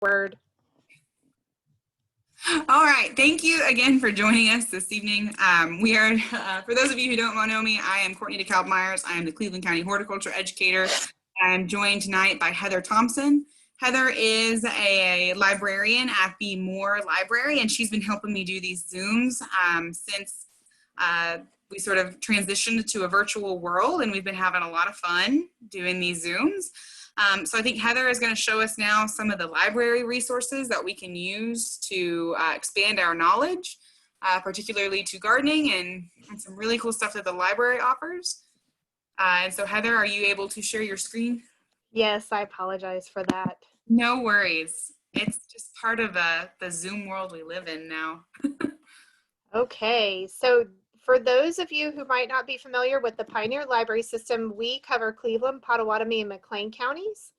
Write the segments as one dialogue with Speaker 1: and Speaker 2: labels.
Speaker 1: Word.
Speaker 2: All right, thank you again for joining us this evening. We are, for those of you who don't know me, I am Courtney DeKalb Myers. I am the Cleveland County Horticulture Educator. I am joined tonight by Heather Thompson. Heather is a librarian at the Moore Library, and she's been helping me do these Zooms since we sort of transitioned to a virtual world, and we've been having a lot of fun doing these Zooms. So I think Heather is going to show us now some of the library resources that we can use to expand our knowledge, particularly to gardening and some really cool stuff that the library offers. And so Heather, are you able to share your screen?
Speaker 1: Yes, I apologize for that.
Speaker 2: No worries. It's just part of the Zoom world we live in now.
Speaker 1: Okay, so for those of you who might not be familiar with the Pioneer Library System, we cover Cleveland, Pottawatomie, and McLean counties.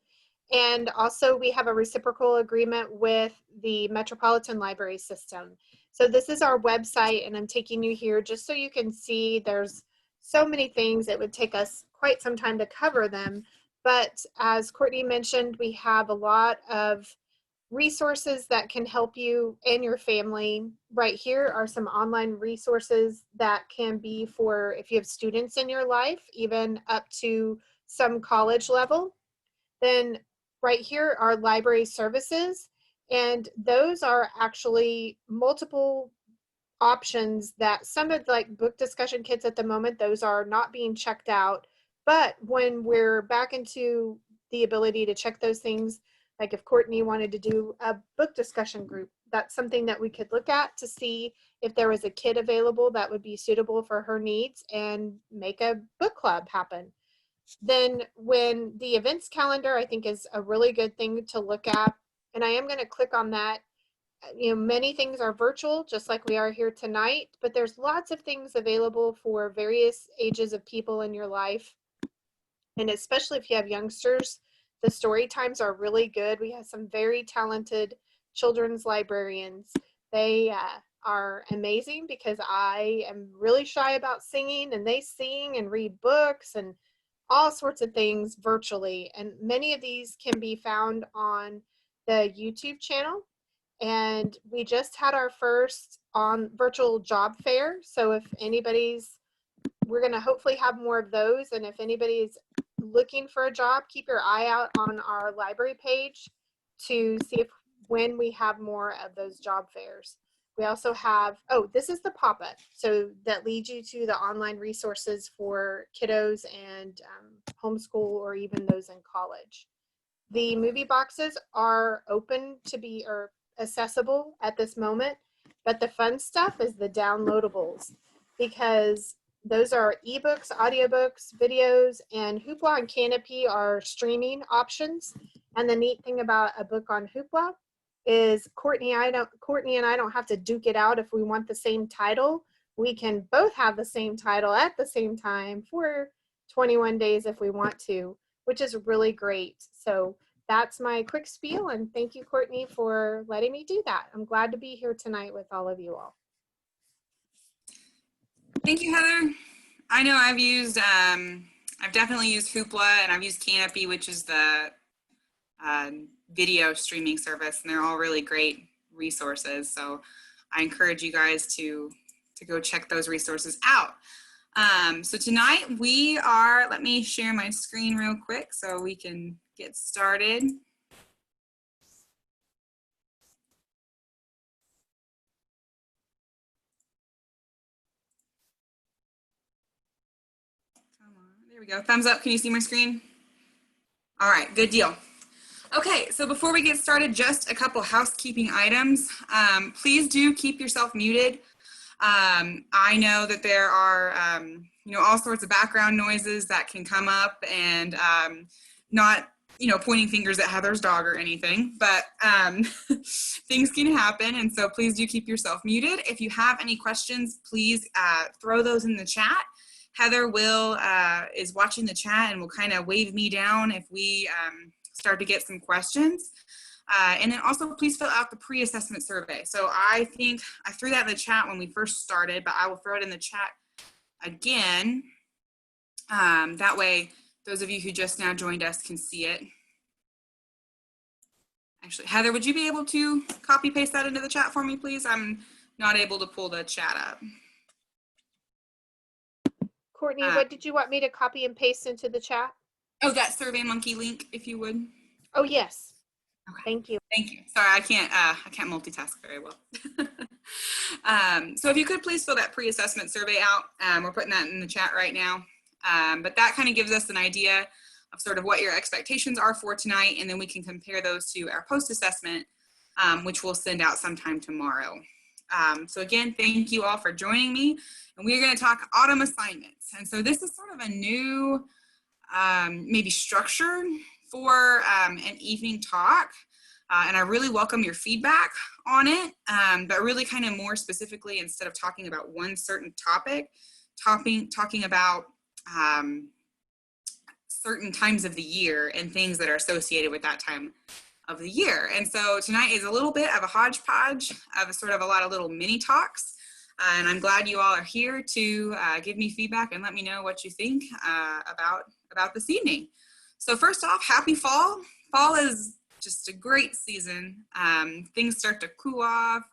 Speaker 1: And also we have a reciprocal agreement with the Metropolitan Library System. So this is our website, and I'm taking you here just so you can see there's so many things. It would take us quite some time to cover them. But as Courtney mentioned, we have a lot of resources that can help you and your family. Right here are some online resources that can be for if you have students in your life, even up to some college level. Then right here are library services, and those are actually multiple options that some of like book discussion kits at the moment, those are not being checked out. But when we're back into the ability to check those things, like if Courtney wanted to do a book discussion group, that's something that we could look at to see if there was a kit available that would be suitable for her needs and make a book club happen. Then when the events calendar, I think, is a really good thing to look at. And I am going to click on that. You know, many things are virtual, just like we are here tonight, but there's lots of things available for various ages of people in your life. And especially if you have youngsters, the story times are really good. We have some very talented children's librarians. They are amazing because I am really shy about singing, and they sing and read books and all sorts of things virtually. And many of these can be found on the YouTube channel. And we just had our first on virtual job fair. So if anybody's, we're going to hopefully have more of those. And if anybody's looking for a job, keep your eye out on our library page to see if when we have more of those job fairs. We also have, oh, this is the pop-up. So that leads you to the online resources for kiddos and homeschool or even those in college. The movie boxes are open to be or accessible at this moment, but the fun stuff is the downloadables, because those are ebooks, audiobooks, videos, and Hoopla and Canopy are streaming options. And the neat thing about a book on Hoopla is Courtney and I don't have to duke it out if we want the same title. We can both have the same title at the same time for 21 days if we want to, which is really great. So that's my quick spiel, and thank you, Courtney, for letting me do that. I'm glad to be here tonight with all of you all.
Speaker 2: Thank you, Heather. I know I've definitely used Hoopla, and I've used Canopy, which is the video streaming service, and they're all really great resources. So I encourage you guys to go check those resources out. So tonight we are, let me share my screen real quick so we can get started. Come on, there we go. Thumbs up. Can you see my screen? All right, good deal. Okay, so before we get started, just a couple housekeeping items. Please do keep yourself muted. I know that there are, all sorts of background noises that can come up, and not, pointing fingers at Heather's dog or anything, but things can happen, and so please do keep yourself muted. If you have any questions, please throw those in the chat. Heather is watching the chat and will kind of wave me down if we start to get some questions. And then also please fill out the pre-assessment survey. So I think I threw that in the chat when we first started, but I will throw it in the chat again. That way, those of you who just now joined us can see it Actually, Heather, would you be able to copy paste that into the chat for me, please? I'm not able to pull the chat up.
Speaker 1: Courtney, what did you want me to copy and paste into the chat?
Speaker 2: Oh, that SurveyMonkey link, if you would.
Speaker 1: Oh, yes.
Speaker 2: Okay.
Speaker 1: Thank you.
Speaker 2: Thank you. Sorry, I can't multitask very well. So if you could please fill that pre-assessment survey out. We're putting that in the chat right now. But that kind of gives us an idea of sort of what your expectations are for tonight, and then we can compare those to our post-assessment, which we'll send out sometime tomorrow. So again, thank you all for joining me, and we're going to talk autumn assignments. And so this is sort of a new maybe structure for an evening talk. And I really welcome your feedback on it, but really kind of more specifically, instead of talking about one certain topic, talking about certain times of the year and things that are associated with that time of the year. And so tonight is a little bit of a hodgepodge of sort of a lot of little mini talks. And I'm glad you all are here to give me feedback and let me know what you think about this evening. So first off, happy fall. Fall is just a great season. Things start to cool off,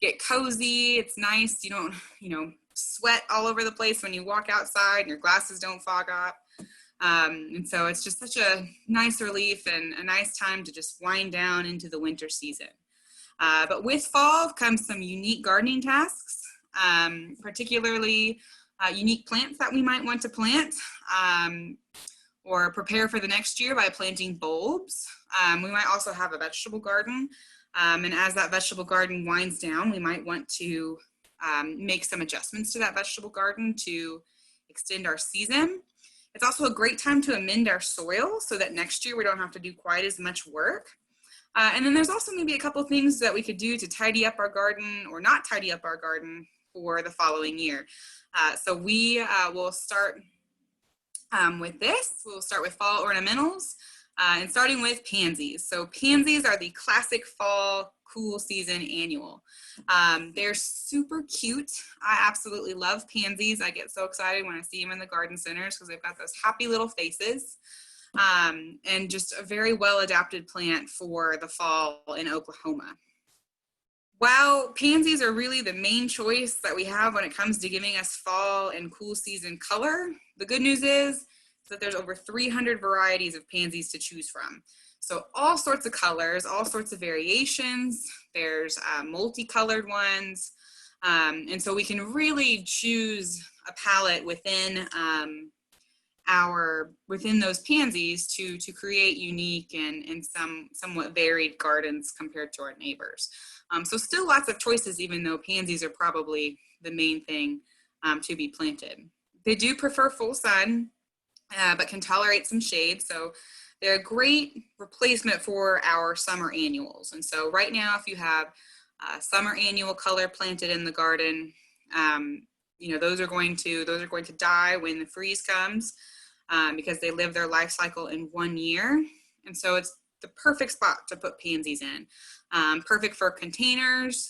Speaker 2: get cozy. It's nice. You don't, sweat all over the place when you walk outside and your glasses don't fog up. And so it's just such a nice relief and a nice time to just wind down into the winter season. But with fall comes some unique gardening tasks, particularly unique plants that we might want to plant or prepare for the next year by planting bulbs. We might also have a vegetable garden. And as that vegetable garden winds down, we might want to make some adjustments to that vegetable garden to extend our season. It's also a great time to amend our soil so that next year we don't have to do quite as much work. And then there's also maybe a couple things that we could do to tidy up our garden or not tidy up our garden for the following year. So we will start with this. We'll start with fall ornamentals and starting with pansies. So pansies are the classic fall cool season annual. They're super cute. I absolutely love pansies. I get so excited when I see them in the garden centers because they've got those happy little faces. And just a very well adapted plant for the fall in Oklahoma. While pansies are really the main choice that we have when it comes to giving us fall and cool season color, the good news is that there's over 300 varieties of pansies to choose from. So all sorts of colors, all sorts of variations. There's multicolored ones. And so we can really choose a palette within within those pansies to create unique and somewhat varied gardens compared to our neighbors. So still lots of choices, even though pansies are probably the main thing to be planted. They do prefer full sun, but can tolerate some shade. So they're a great replacement for our summer annuals. And so right now, if you have summer annual color planted in the garden, those are going to die when the freeze comes because they live their life cycle in 1 year. And so it's the perfect spot to put pansies in. Perfect for containers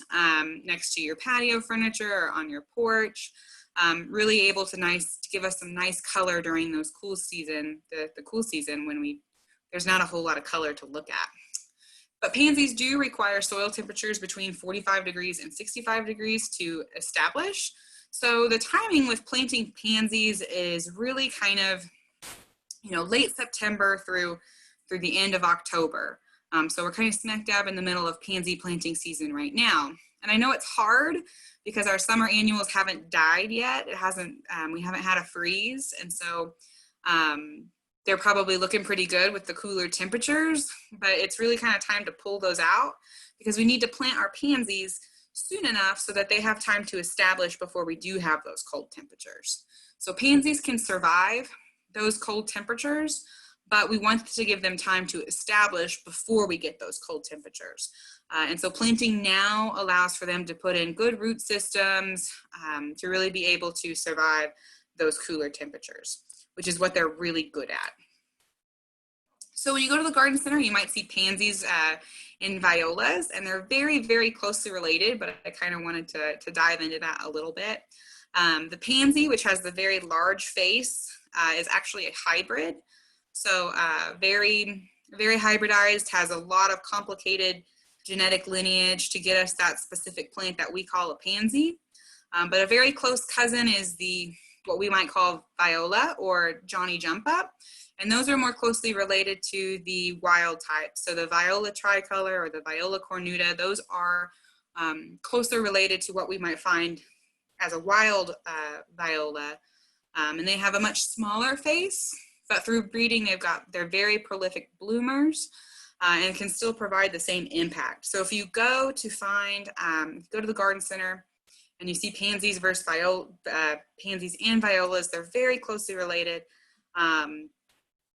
Speaker 2: next to your patio furniture or on your porch. Really able to give us some nice color during those cool season, the cool season when there's not a whole lot of color to look at. But pansies do require soil temperatures between 45 degrees and 65 degrees to establish. So the timing with planting pansies is really kind of, late September through the end of October. So we're kind of smack dab in the middle of pansy planting season right now. And I know it's hard because our summer annuals haven't died yet. We haven't had a freeze. And so they're probably looking pretty good with the cooler temperatures, but it's really kind of time to pull those out because we need to plant our pansies soon enough so that they have time to establish before we do have those cold temperatures. So pansies can survive those cold temperatures, but we want to give them time to establish before we get those cold temperatures. And so planting now allows for them to put in good root systems to really be able to survive those cooler temperatures, which is what they're really good at. So when you go to the garden center, you might see pansies in violas, and they're very, very closely related, but I kind of wanted to dive into that a little bit. The pansy, which has the very large face, is actually a hybrid. So very very hybridized, has a lot of complicated genetic lineage to get us that specific plant that we call a pansy. But a very close cousin is what we might call viola or Johnny Jump Up. And those are more closely related to the wild type. So the viola tricolor or the viola cornuta, those are closer related to what we might find as a wild viola. And they have a much smaller face, but through breeding, they're very prolific bloomers and can still provide the same impact. So if you go to go to the garden center and you see pansies versus pansies and violas, they're very closely related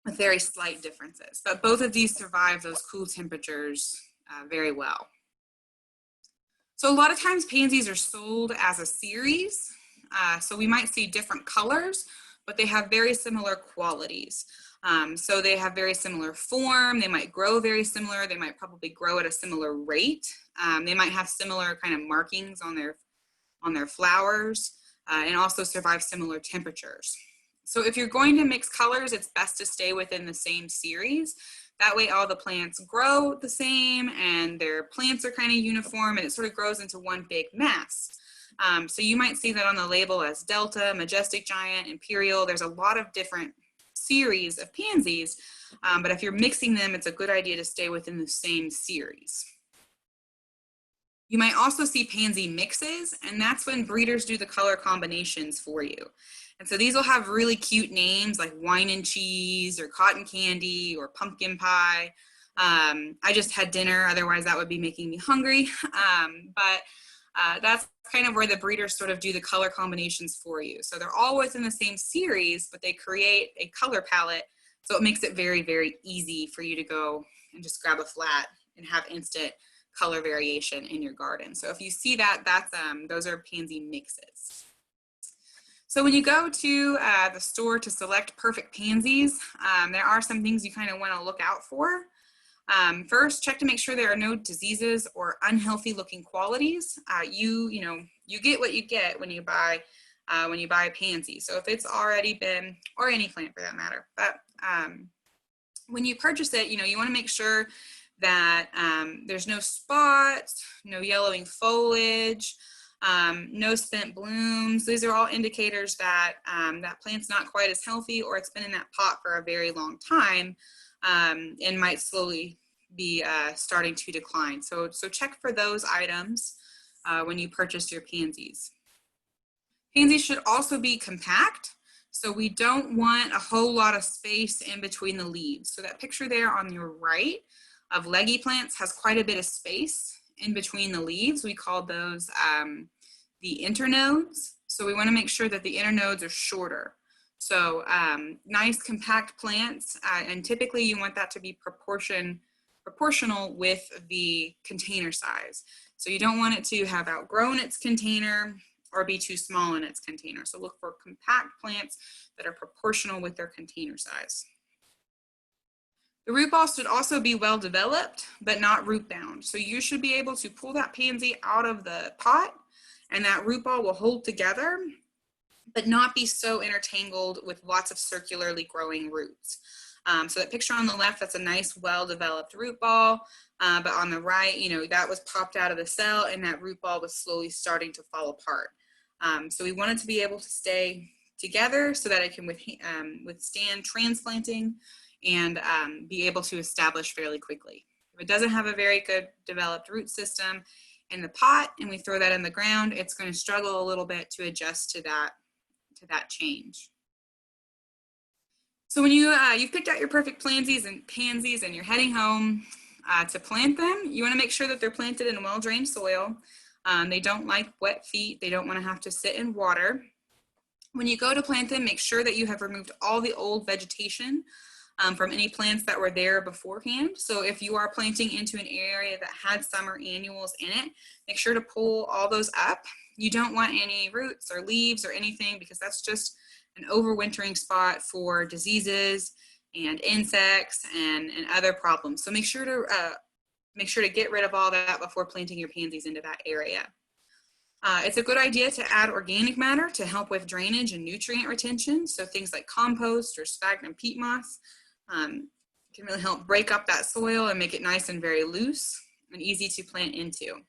Speaker 2: with very slight differences. But both of these survive those cool temperatures very well. So a lot of times pansies are sold as a series. So we might see different colors, but they have very similar qualities. So they have very similar form. They might grow very similar. They might probably grow at a similar rate. They might have similar kind of markings on their flowers and also survive similar temperatures. So if you're going to mix colors, it's best to stay within the same series. That way all the plants grow the same and their plants are kind of uniform and it sort of grows into one big mass. So you might see that on the label as Delta, Majestic Giant, Imperial. There's a lot of different series of pansies, but if you're mixing them, it's a good idea to stay within the same series. You might also see pansy mixes, and that's when breeders do the color combinations for you. And so these will have really cute names like wine and cheese or cotton candy or pumpkin pie. I just had dinner, otherwise that would be making me hungry. But that's kind of where the breeders sort of do the color combinations for you. So they're all within the same series, but they create a color palette. So it makes it very, very easy for you to go and just grab a flat and have instant color variation in your garden. So if you see that, those are pansy mixes. So when you go to the store to select perfect pansies, there are some things you kind of want to look out for. First, check to make sure there are no diseases or unhealthy looking qualities. You get what you get when you buy a pansy. So if it's already been, or any plant for that matter, but when you purchase it, you want to make sure that there's no spots, no yellowing foliage, no spent blooms. These are all indicators that that plant's not quite as healthy or it's been in that pot for a very long time and might slowly be starting to decline. So check for those items when you purchase your pansies. Pansies should also be compact. So we don't want a whole lot of space in between the leaves. So that picture there on your right of leggy plants has quite a bit of space in between the leaves. We call those the internodes. So we want to make sure that the internodes are shorter. So nice compact plants, and typically you want that to be proportional with the container size. So you don't want it to have outgrown its container or be too small in its container. So look for compact plants that are proportional with their container size. The root ball should also be well developed, but not root bound. So you should be able to pull that pansy out of the pot and that root ball will hold together, but not be so intertangled with lots of circularly growing roots. So that picture on the left, that's a nice, well-developed root ball, but on the right, that was popped out of the cell and that root ball was slowly starting to fall apart. So we want it to be able to stay together so that it can withstand transplanting and be able to establish fairly quickly. If it doesn't have a very good developed root system in the pot and we throw that in the ground, it's going to struggle a little bit to adjust to that change. So when you've picked out your perfect pansies and you're heading home to plant them, you want to make sure that they're planted in well-drained soil. They don't like wet feet. They don't want to have to sit in water. When you go to plant them, make sure that you have removed all the old vegetation from any plants that were there beforehand. So if you are planting into an area that had summer annuals in it, make sure to pull all those up. You don't want any roots or leaves or anything because that's just an overwintering spot for diseases and insects and other problems. So make sure to get rid of all that before planting your pansies into that area. It's a good idea to add organic matter to help with drainage and nutrient retention. So things like compost or sphagnum peat moss. It can really help break up that soil and make it nice and very loose and easy to plant into.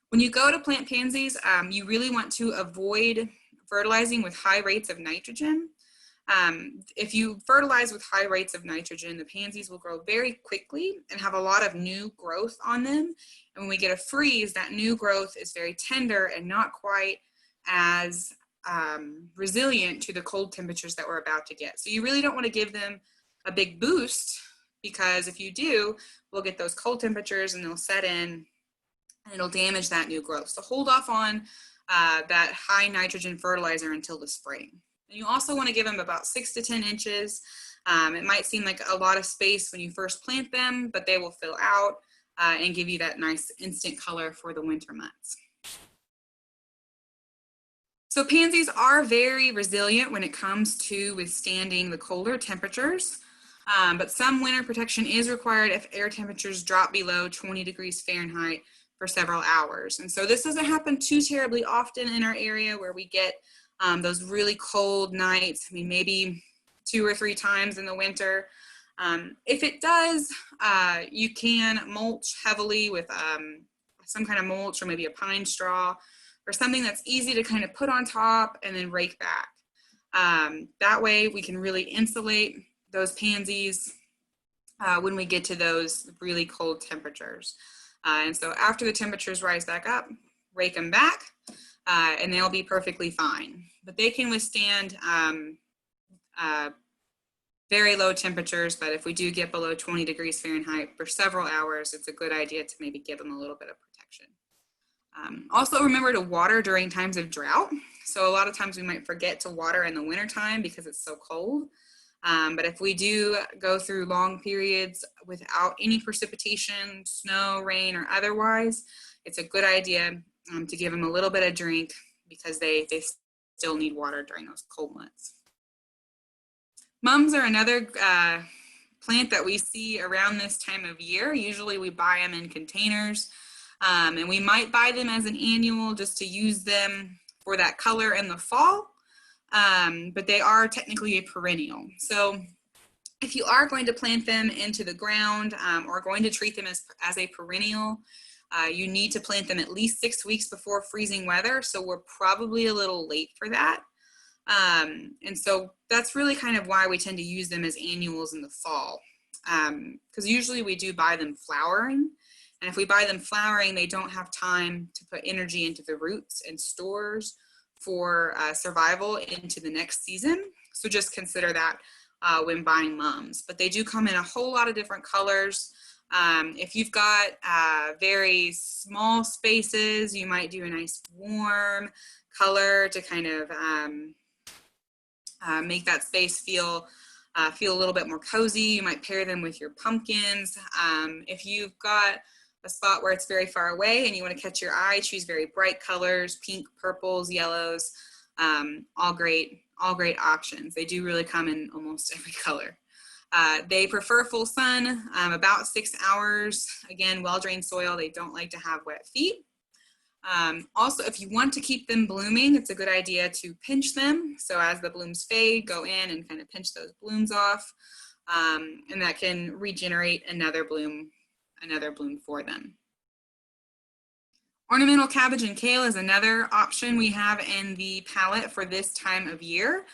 Speaker 2: When you go to plant pansies, you really want to avoid fertilizing with high rates of nitrogen. If you fertilize with high rates of nitrogen, the pansies will grow very quickly and have a lot of new growth on them. And when we get a freeze, that new growth is very tender and not quite as resilient to the cold temperatures that we're about to get. So you really don't want to give them a big boost, because if you do, we'll get those cold temperatures and they'll set in and it'll damage that new growth. So hold off on that high nitrogen fertilizer until the spring. And you also want to give them about 6 to 10 inches. It might seem like a lot of space when you first plant them, but they will fill out and give you that nice instant color for the winter months. So pansies are very resilient when it comes to withstanding the colder temperatures, but some winter protection is required if air temperatures drop below 20 degrees Fahrenheit for several hours. And so this doesn't happen too terribly often in our area, where we get those really cold nights. I mean, maybe 2 or 3 times in the winter. If it does, you can mulch heavily with some kind of mulch, or maybe a pine straw, or something that's easy to kind of put on top and then rake back. That way we can really insulate those pansies when we get to those really cold temperatures. And so after the temperatures rise back up, rake them back, and they'll be perfectly fine. But they can withstand very low temperatures, but if we do get below 20 degrees Fahrenheit for several hours, it's a good idea to maybe give them a little bit of protection. Also remember to water during times of drought. So a lot of times we might forget to water in the wintertime because it's so cold. But if we do go through long periods without any precipitation, snow, rain, or otherwise, it's a good idea to give them a little bit of drink, because they still need water during those cold months. Mums are another plant that we see around this time of year. Usually we buy them in containers, and we might buy them as an annual just to use them for that color in the fall. But they are technically a perennial. So if you are going to plant them into the ground or going to treat them as a perennial, you need to plant them at least 6 weeks before freezing weather. So we're probably a little late for that. And so that's really kind of why we tend to use them as annuals in the fall. Because usually we do buy them flowering. And if we buy them flowering, they don't have time to put energy into the roots and stores for survival into the next season. So just consider that when buying mums. But they do come in a whole lot of different colors. If you've got very small spaces, you might do a nice warm color to kind of make that space feel a little bit more cozy. You might pair them with your pumpkins. If you've got a spot where it's very far away and you want to catch your eye, choose very bright colors, pink, purples, yellows, all great options. They do really come in almost every color. They prefer full sun, about 6 hours. Again, well-drained soil. They don't like to have wet feet. Also, if you want to keep them blooming, it's a good idea to pinch them. So as the blooms fade, go in and kind of pinch those blooms off, and that can regenerate another bloom for them. Ornamental cabbage and kale is another option we have in the palette for this time of year.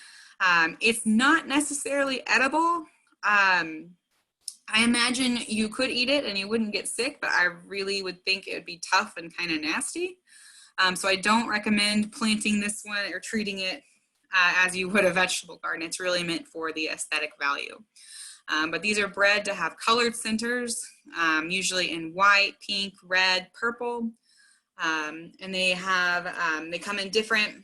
Speaker 2: It's not necessarily edible. I imagine you could eat it and you wouldn't get sick, but I really would think it would be tough and kind of nasty. So I don't recommend planting this one or treating it as you would a vegetable garden. It's really meant for the aesthetic value. But these are bred to have colored centers, usually in white, pink, red, purple. And they come in different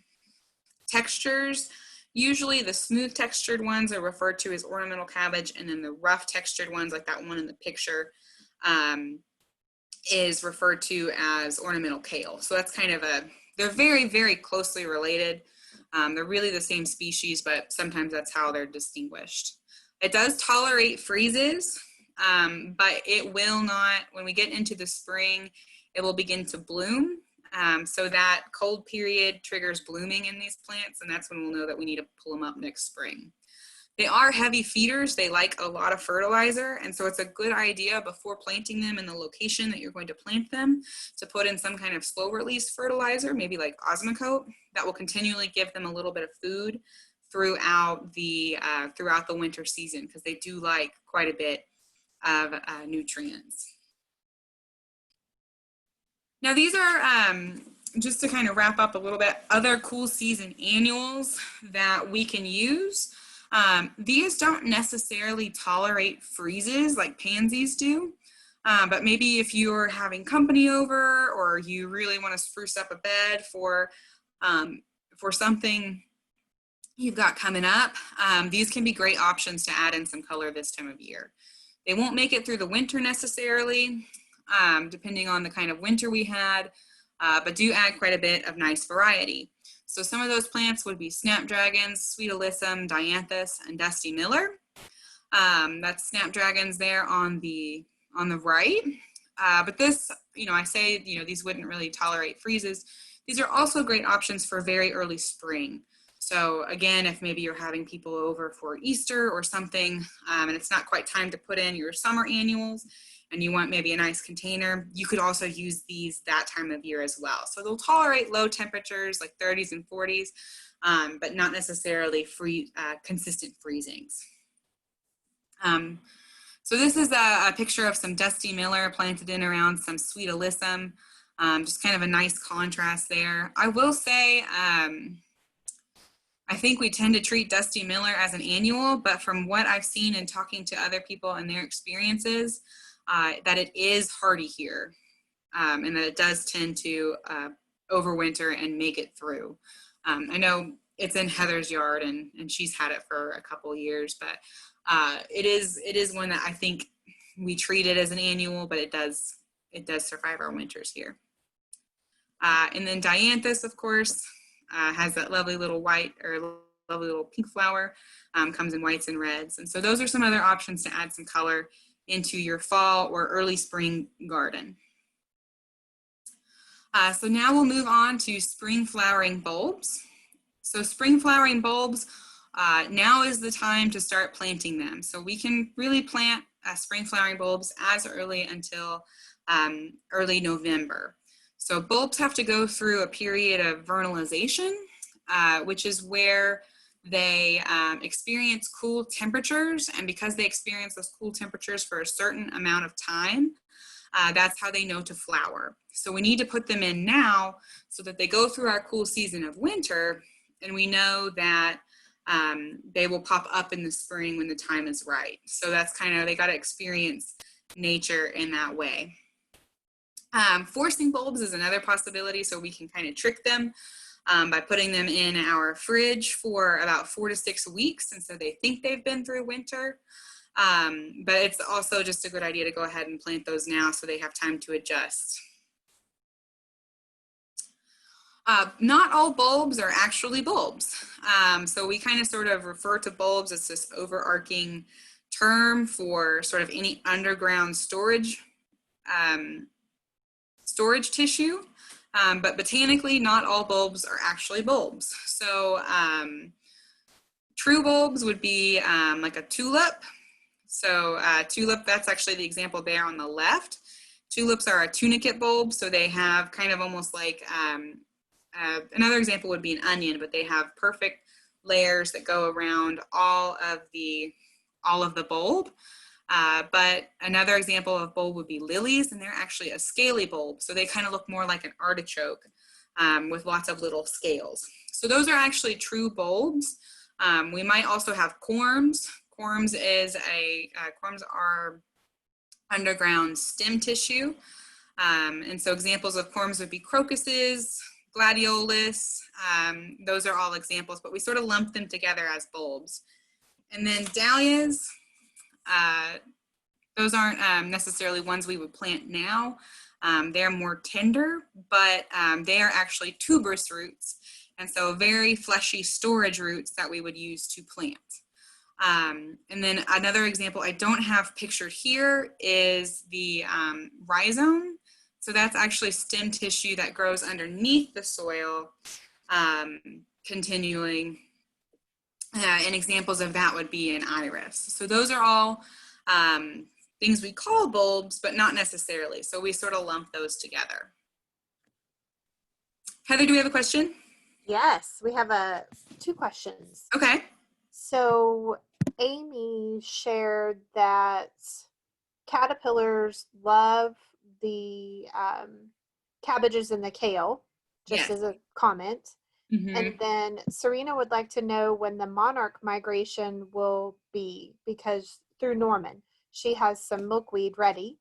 Speaker 2: textures. Usually the smooth textured ones are referred to as ornamental cabbage, and then the rough textured ones, like that one in the picture, is referred to as ornamental kale. So that's kind of they're very, very closely related. They're really the same species, but sometimes that's how they're distinguished. It does tolerate freezes, but it will not, when we get into the spring, it will begin to bloom. So that cold period triggers blooming in these plants, and that's when we'll know that we need to pull them up next spring. They are heavy feeders. They like a lot of fertilizer. And so it's a good idea before planting them in the location that you're going to plant them to put in some kind of slow release fertilizer, maybe like Osmocote, that will continually give them a little bit of food throughout the winter season, because they do like quite a bit of nutrients. Now these are, just to kind of wrap up a little bit, other cool season annuals that we can use. These don't necessarily tolerate freezes like pansies do, but maybe if you're having company over or you really want to spruce up a bed for something you've got coming up, these can be great options to add in some color this time of year. They won't make it through the winter necessarily, depending on the kind of winter we had, but do add quite a bit of nice variety. So some of those plants would be snapdragons, sweet alyssum, dianthus, and dusty miller. That's snapdragons there on the right. But this, I say, these wouldn't really tolerate freezes. These are also great options for very early spring. So again, if maybe you're having people over for Easter or something, and it's not quite time to put in your summer annuals, and you want maybe a nice container, you could also use these that time of year as well. So they'll tolerate low temperatures like 30s and 40s, but not necessarily consistent freezings. So this is a picture of some dusty miller planted in around some sweet alyssum, just kind of a nice contrast there. I will say, I think we tend to treat dusty miller as an annual, but from what I've seen and talking to other people and their experiences, that it is hardy here, and that it does tend to overwinter and make it through. I know it's in Heather's yard, and she's had it for a couple years, but it is one that I think we treat it as an annual, but it does survive our winters here. And then dianthus, of course, has that lovely little white or lovely little pink flower, comes in whites and reds. And so those are some other options to add some color into your fall or early spring garden. So now we'll move on to spring flowering bulbs. So spring flowering bulbs, now is the time to start planting them. So we can really plant spring flowering bulbs as early until early November. So bulbs have to go through a period of vernalization, which is where they experience cool temperatures, and because they experience those cool temperatures for a certain amount of time, that's how they know to flower. So we need to put them in now so that they go through our cool season of winter, and we know that they will pop up in the spring when the time is right. So that's kind of, they got to experience nature in that way. Forcing bulbs is another possibility, so we can kind of trick them by putting them in our fridge for about 4 to 6 weeks, and so they think they've been through winter. But it's also just a good idea to go ahead and plant those now so they have time to adjust. Not all bulbs are actually bulbs. So we kind of sort of refer to bulbs as this overarching term for sort of any underground storage tissue. But botanically, not all bulbs are actually bulbs. So true bulbs would be like a tulip. So tulip, that's actually the example there on the left. Tulips are a tunicate bulb, so they have kind of almost like, another example would be an onion, but they have perfect layers that go around all of the bulb. But another example of bulb would be lilies, and they're actually a scaly bulb. So they kind of look more like an artichoke with lots of little scales. So those are actually true bulbs. We might also have corms. Corms are underground stem tissue. And so examples of corms would be crocuses, gladiolus. Those are all examples, but we sort of lump them together as bulbs. And then dahlias, those aren't necessarily ones we would plant now. They're more tender, but they are actually tuberous roots. And so very fleshy storage roots that we would use to plant. And then another example I don't have pictured here is the rhizome. So that's actually stem tissue that grows underneath the soil, continuing And examples of that would be an iris. So those are all things we call bulbs, but not necessarily. So we sort of lump those together. Heather, do we have a question?
Speaker 1: Yes, we have two questions.
Speaker 2: Okay.
Speaker 1: So Amy shared that caterpillars love the cabbages and the kale, just
Speaker 2: Yes.
Speaker 1: as a comment.
Speaker 2: Mm-hmm.
Speaker 1: And then Serena would like to know when the monarch migration will be, because through Norman, she has some milkweed ready.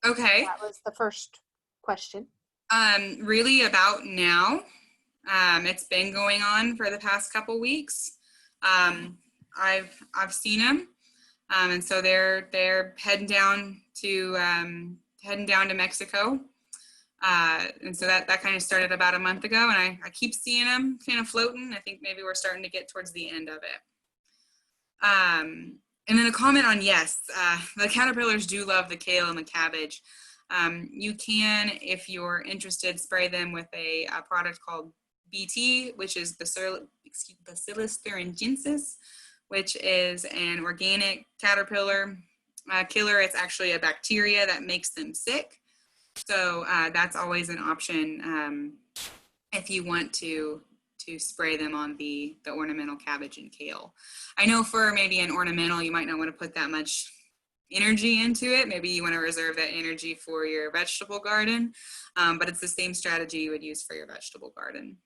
Speaker 2: Okay.
Speaker 1: That was the first question.
Speaker 2: Really about now. It's been going on for the past couple weeks. I've seen them, and so they're heading down to Mexico. And so that kind of started about a month ago, and I keep seeing them kind of floating. I think maybe we're starting to get towards the end of it. And then a comment on, yes, the caterpillars do love the kale and the cabbage. You can, if you're interested, spray them with a product called BT, which is Bacillus thuringiensis, which is an organic caterpillar killer. It's actually a bacteria that makes them sick. So that's always an option if you want to spray them on the ornamental cabbage and kale. I know for maybe an ornamental, you might not want to put that much energy into it. Maybe you want to reserve that energy for your vegetable garden, but it's the same strategy you would use for your vegetable garden.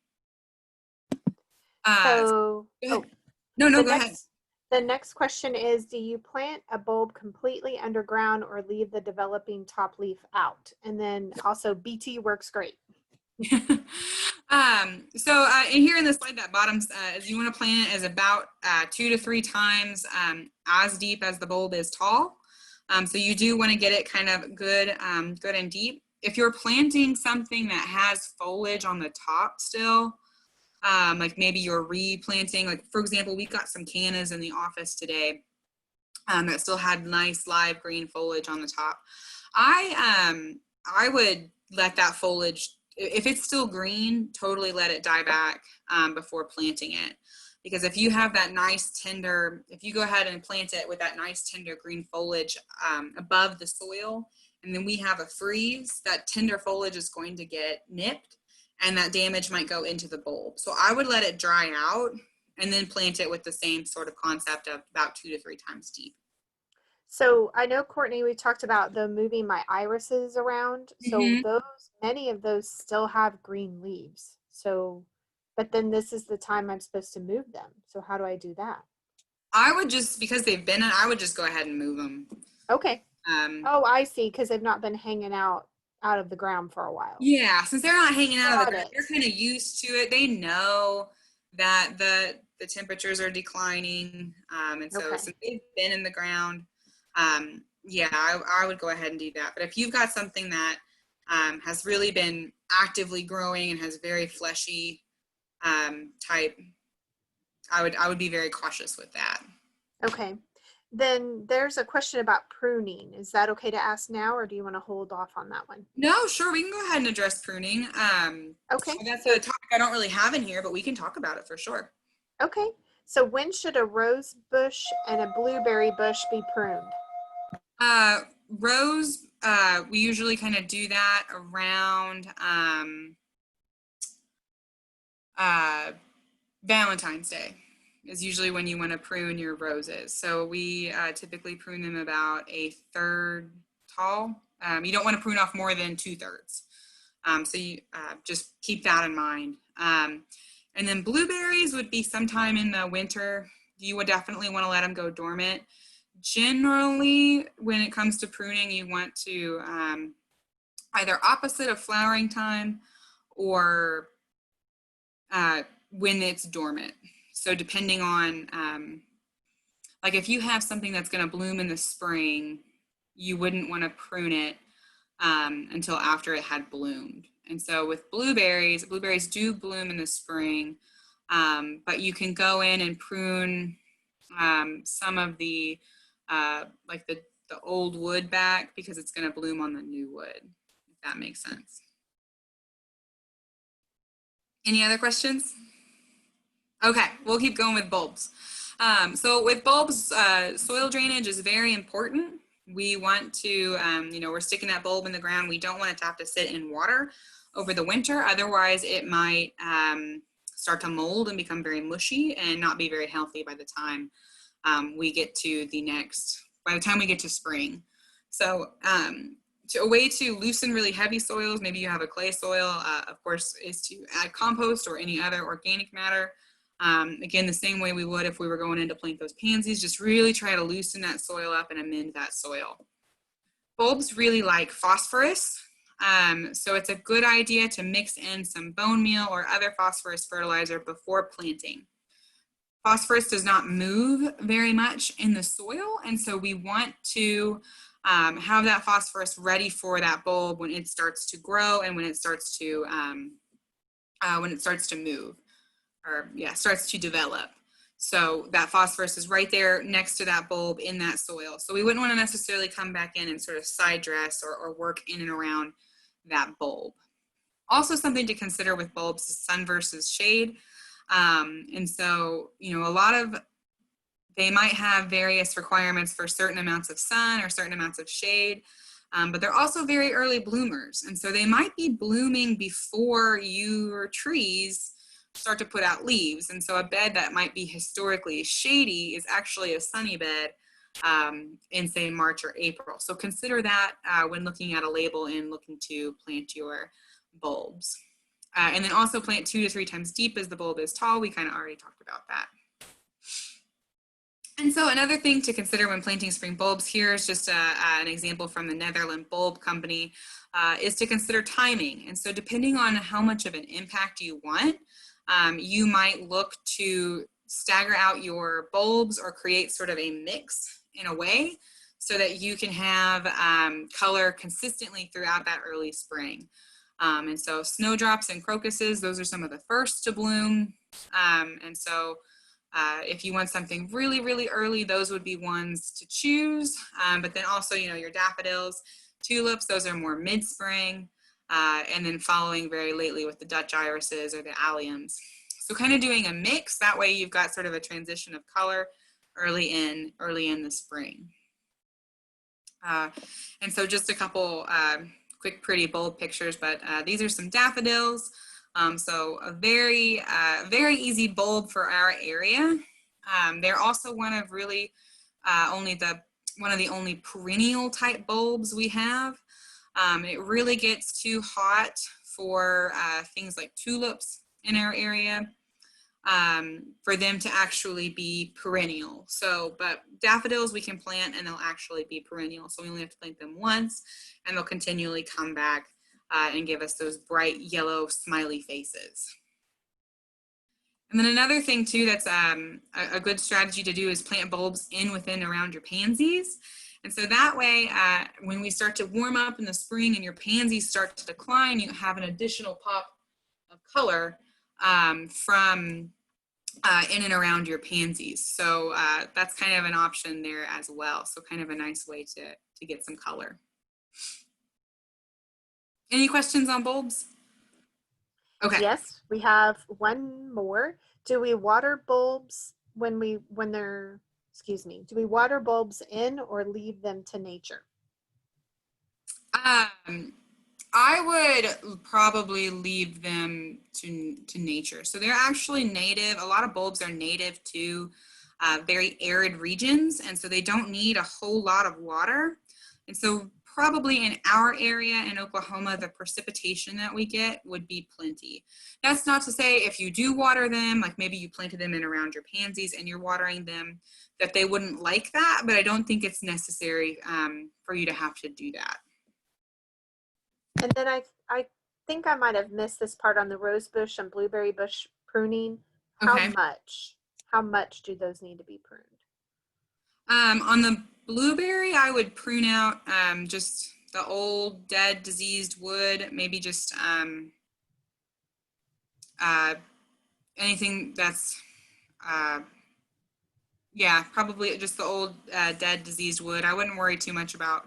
Speaker 1: So,
Speaker 2: go ahead.
Speaker 1: The next question is, do you plant a bulb completely underground or leave the developing top leaf out? And then also BT works great.
Speaker 2: So here in the slide, that bottom, is you want to plant it as about 2 to 3 times as deep as the bulb is tall. So you do want to get it kind of good and deep. If you're planting something that has foliage on the top still, like maybe you're replanting, like for example, we got some cannas in the office today that still had nice live green foliage on the top. I would let that foliage, if it's still green, totally let it die back before planting it. Because if you have that nice tender, if you go ahead and plant it with that nice tender green foliage above the soil, and then we have a freeze, that tender foliage is going to get nipped and that damage might go into the bulb. So I would let it dry out and then plant it with the same sort of concept of about 2 to 3 times deep.
Speaker 1: So I know, Courtney, we talked about the moving my irises around. So many of those still have green leaves. So, but then this is the time I'm supposed to move them. So how do I do that?
Speaker 2: I would just, because they've been, I would just go ahead and move them.
Speaker 1: Okay. Oh, I see. Because they've not been hanging out of the ground for a while.
Speaker 2: Yeah, since they're not hanging out of the ground, they're kind of used to it. They know that the temperatures are declining, and so since they've been in the ground, yeah, I would go ahead and do that. But if you've got something that has really been actively growing and has very fleshy type, I would be very cautious with that.
Speaker 1: Okay. Then there's a question about pruning. Is that okay to ask now, or do you want to hold off on that one?
Speaker 2: No, sure. We can go ahead and address pruning.
Speaker 1: Okay.
Speaker 2: So that's a topic I don't really have in here, but we can talk about it for sure.
Speaker 1: Okay. So when should a rose bush and a blueberry bush be pruned?
Speaker 2: Rose, we usually kind of do that around Valentine's Day is usually when you want to prune your roses. So we typically prune them about 1/3 tall. You don't want to prune off more than 2/3. So you just keep that in mind. And then blueberries would be sometime in the winter. You would definitely want to let them go dormant. Generally, when it comes to pruning, you want to either opposite of flowering time or when it's dormant. So depending on, like if you have something that's going to bloom in the spring, you wouldn't want to prune it until after it had bloomed. And so with blueberries do bloom in the spring, but you can go in and prune some of the like the old wood back because it's going to bloom on the new wood, if that makes sense. Any other questions? Okay, we'll keep going with bulbs. So with bulbs, soil drainage is very important. We want to, you know, we're sticking that bulb in the ground. We don't want it to have to sit in water over the winter. Otherwise, it might start to mold and become very mushy and not be very healthy by the time we get to by the time we get to spring. So a way to loosen really heavy soils, maybe you have a clay soil, of course, is to add compost or any other organic matter. Again, the same way we would if we were going in to plant those pansies, just really try to loosen that soil up and amend that soil. Bulbs really like phosphorus, so it's a good idea to mix in some bone meal or other phosphorus fertilizer before planting. Phosphorus does not move very much in the soil, and so we want to have that phosphorus ready for that bulb when it starts to grow and when it starts to move. Or yeah, starts to develop. So that phosphorus is right there next to that bulb in that soil. So we wouldn't want to necessarily come back in and sort of side dress or work in and around that bulb. Also something to consider with bulbs is sun versus shade. And so, you know, they might have various requirements for certain amounts of sun or certain amounts of shade. But they're also very early bloomers. And so they might be blooming before your trees start to put out leaves. And so a bed that might be historically shady is actually a sunny bed in say March or April. So consider that when looking at a label and looking to plant your bulbs. And then also plant 2 to 3 times deep as the bulb is tall. We kind of already talked about that. And so another thing to consider when planting spring bulbs, here is just an example from the Netherland Bulb Company, is to consider timing. And so depending on how much of an impact you want, you might look to stagger out your bulbs or create sort of a mix in a way so that you can have color consistently throughout that early spring. And so snowdrops and crocuses, those are some of the first to bloom. And so if you want something really, really early, those would be ones to choose. But then also, you know, your daffodils, tulips, those are more mid-spring. And then following very lately with the Dutch irises or the alliums. So kind of doing a mix, that way you've got sort of a transition of color early in the spring. And so just a couple quick pretty bulb pictures, but these are some daffodils. So a very easy bulb for our area. They're also one of really one of the only perennial type bulbs we have. It really gets too hot for things like tulips in our area for them to actually be perennial. So, but daffodils we can plant and they'll actually be perennial. So we only have to plant them once and they'll continually come back and give us those bright yellow smiley faces. And then another thing too that's a good strategy to do is plant bulbs within around your pansies. And so that way, when we start to warm up in the spring and your pansies start to decline, you have an additional pop of color from in and around your pansies. So that's kind of an option there as well. So kind of a nice way to get some color. Any questions on bulbs? Okay.
Speaker 1: Yes, we have one more. Do we water bulbs do we water bulbs in or leave them to nature?
Speaker 2: I would probably leave them to nature. So they're actually native. A lot of bulbs are native to very arid regions, and so they don't need a whole lot of water. And so probably in our area in Oklahoma, the precipitation that we get would be plenty. That's not to say if you do water them, like maybe you planted them in around your pansies and you're watering them, that they wouldn't like that, but I don't think it's necessary for you to have to do that.
Speaker 1: And then I think I might have missed this part on the rose bush and blueberry bush pruning.
Speaker 2: Okay.
Speaker 1: How much do those need to be pruned?
Speaker 2: On the blueberry, I would prune out just the old, dead, diseased wood, maybe just anything that's, yeah, probably just the old, dead, diseased wood. I wouldn't worry too much about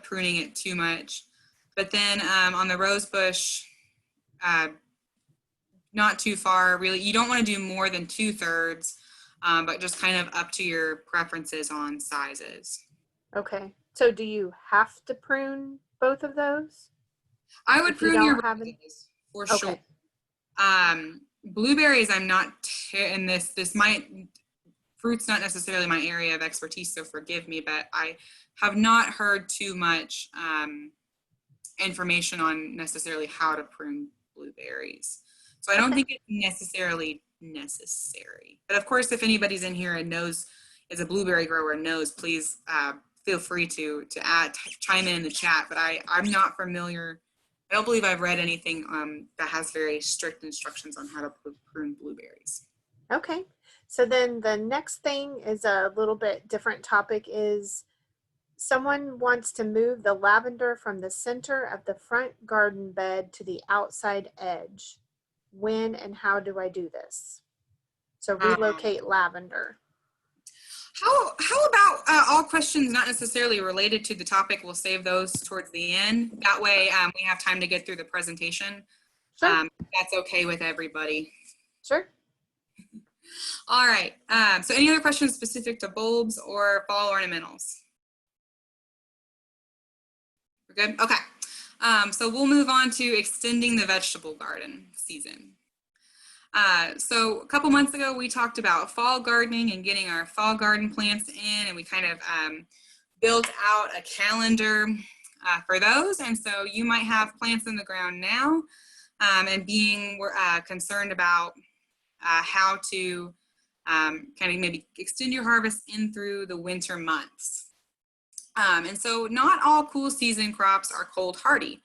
Speaker 2: pruning it too much. But then on the rose bush, not too far, really. You don't want to do more than 2/3, but just kind of up to your preferences on sizes.
Speaker 1: Okay. So do you have to prune both of those
Speaker 2: I would
Speaker 1: if you
Speaker 2: prune your
Speaker 1: don't have any?
Speaker 2: roses for sure.
Speaker 1: Okay.
Speaker 2: Blueberries, I'm not, and this might, fruit's not necessarily my area of expertise, so forgive me, but I have not heard too much information on necessarily how to prune blueberries. So I don't think it's necessarily necessary. But of course, if anybody's in here and knows, is a blueberry grower and knows, please feel free to chime in the chat. But I'm not familiar. I don't believe I've read anything that has very strict instructions on how to prune blueberries.
Speaker 1: Okay. So then the next thing is a little bit different topic is someone wants to move the lavender from the center of the front garden bed to the outside edge. When and how do I do this? So relocate lavender.
Speaker 2: How about all questions not necessarily related to the topic? We'll save those towards the end. That way we have time to get through the presentation.
Speaker 1: Sure.
Speaker 2: That's okay with everybody.
Speaker 1: Sure.
Speaker 2: All right. So any other questions specific to bulbs or fall ornamentals? We're good? Okay. So we'll move on to extending the vegetable garden season. So a couple months ago, we talked about fall gardening and getting our fall garden plants in, and we kind of built out a calendar for those. And so you might have plants in the ground now and being concerned about how to kind of maybe extend your harvest in through the winter months. And so not all cool season crops are cold hardy.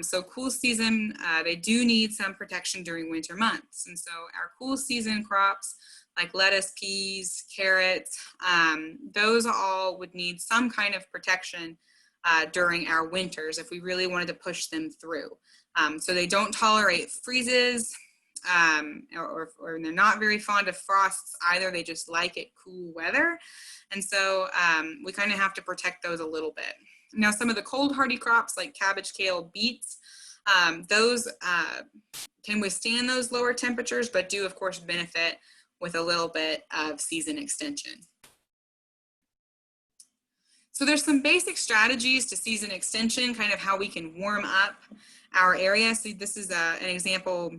Speaker 2: So cool season, they do need some protection during winter months. And so our cool season crops like lettuce, peas, carrots, those all would need some kind of protection during our winters if we really wanted to push them through. So they don't tolerate freezes or they're not very fond of frosts either. They just like it cool weather. And so we kind of have to protect those a little bit. Now, some of the cold hardy crops like cabbage, kale, beets, those can withstand those lower temperatures, but do of course benefit with a little bit of season extension. So there's some basic strategies to season extension, kind of how we can warm up our area. So this is an example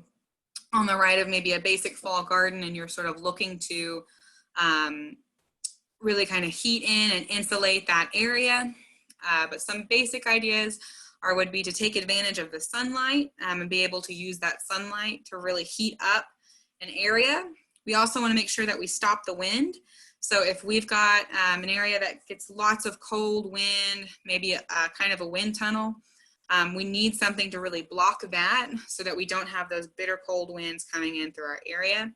Speaker 2: on the right of maybe a basic fall garden, and you're sort of looking to really kind of heat in and insulate that area. But some basic ideas would be to take advantage of the sunlight and be able to use that sunlight to really heat up an area. We also want to make sure that we stop the wind. So if we've got an area that gets lots of cold wind, maybe a kind of a wind tunnel, we need something to really block that so that we don't have those bitter cold winds coming in through our area.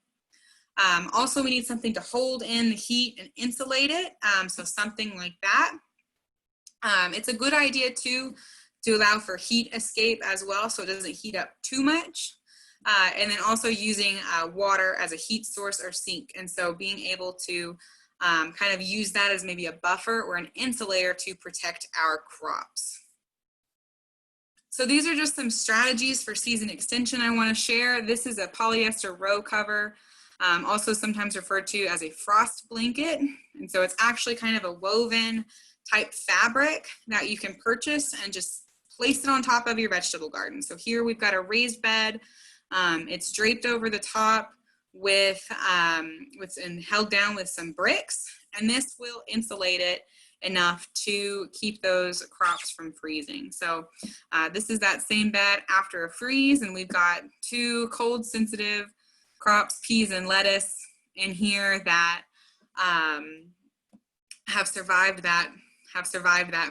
Speaker 2: Also, we need something to hold in the heat and insulate it. So something like that. It's a good idea too to allow for heat escape as well, so it doesn't heat up too much. And then also using water as a heat source or sink. And so being able to kind of use that as maybe a buffer or an insulator to protect our crops. So these are just some strategies for season extension I want to share. This is a polyester row cover, also sometimes referred to as a frost blanket. And so it's actually kind of a woven type fabric that you can purchase and just place it on top of your vegetable garden. So here we've got a raised bed. It's draped over the top with and held down with some bricks, and this will insulate it enough to keep those crops from freezing. So this is that same bed after a freeze, and we've got two cold sensitive crops, peas and lettuce in here that have survived that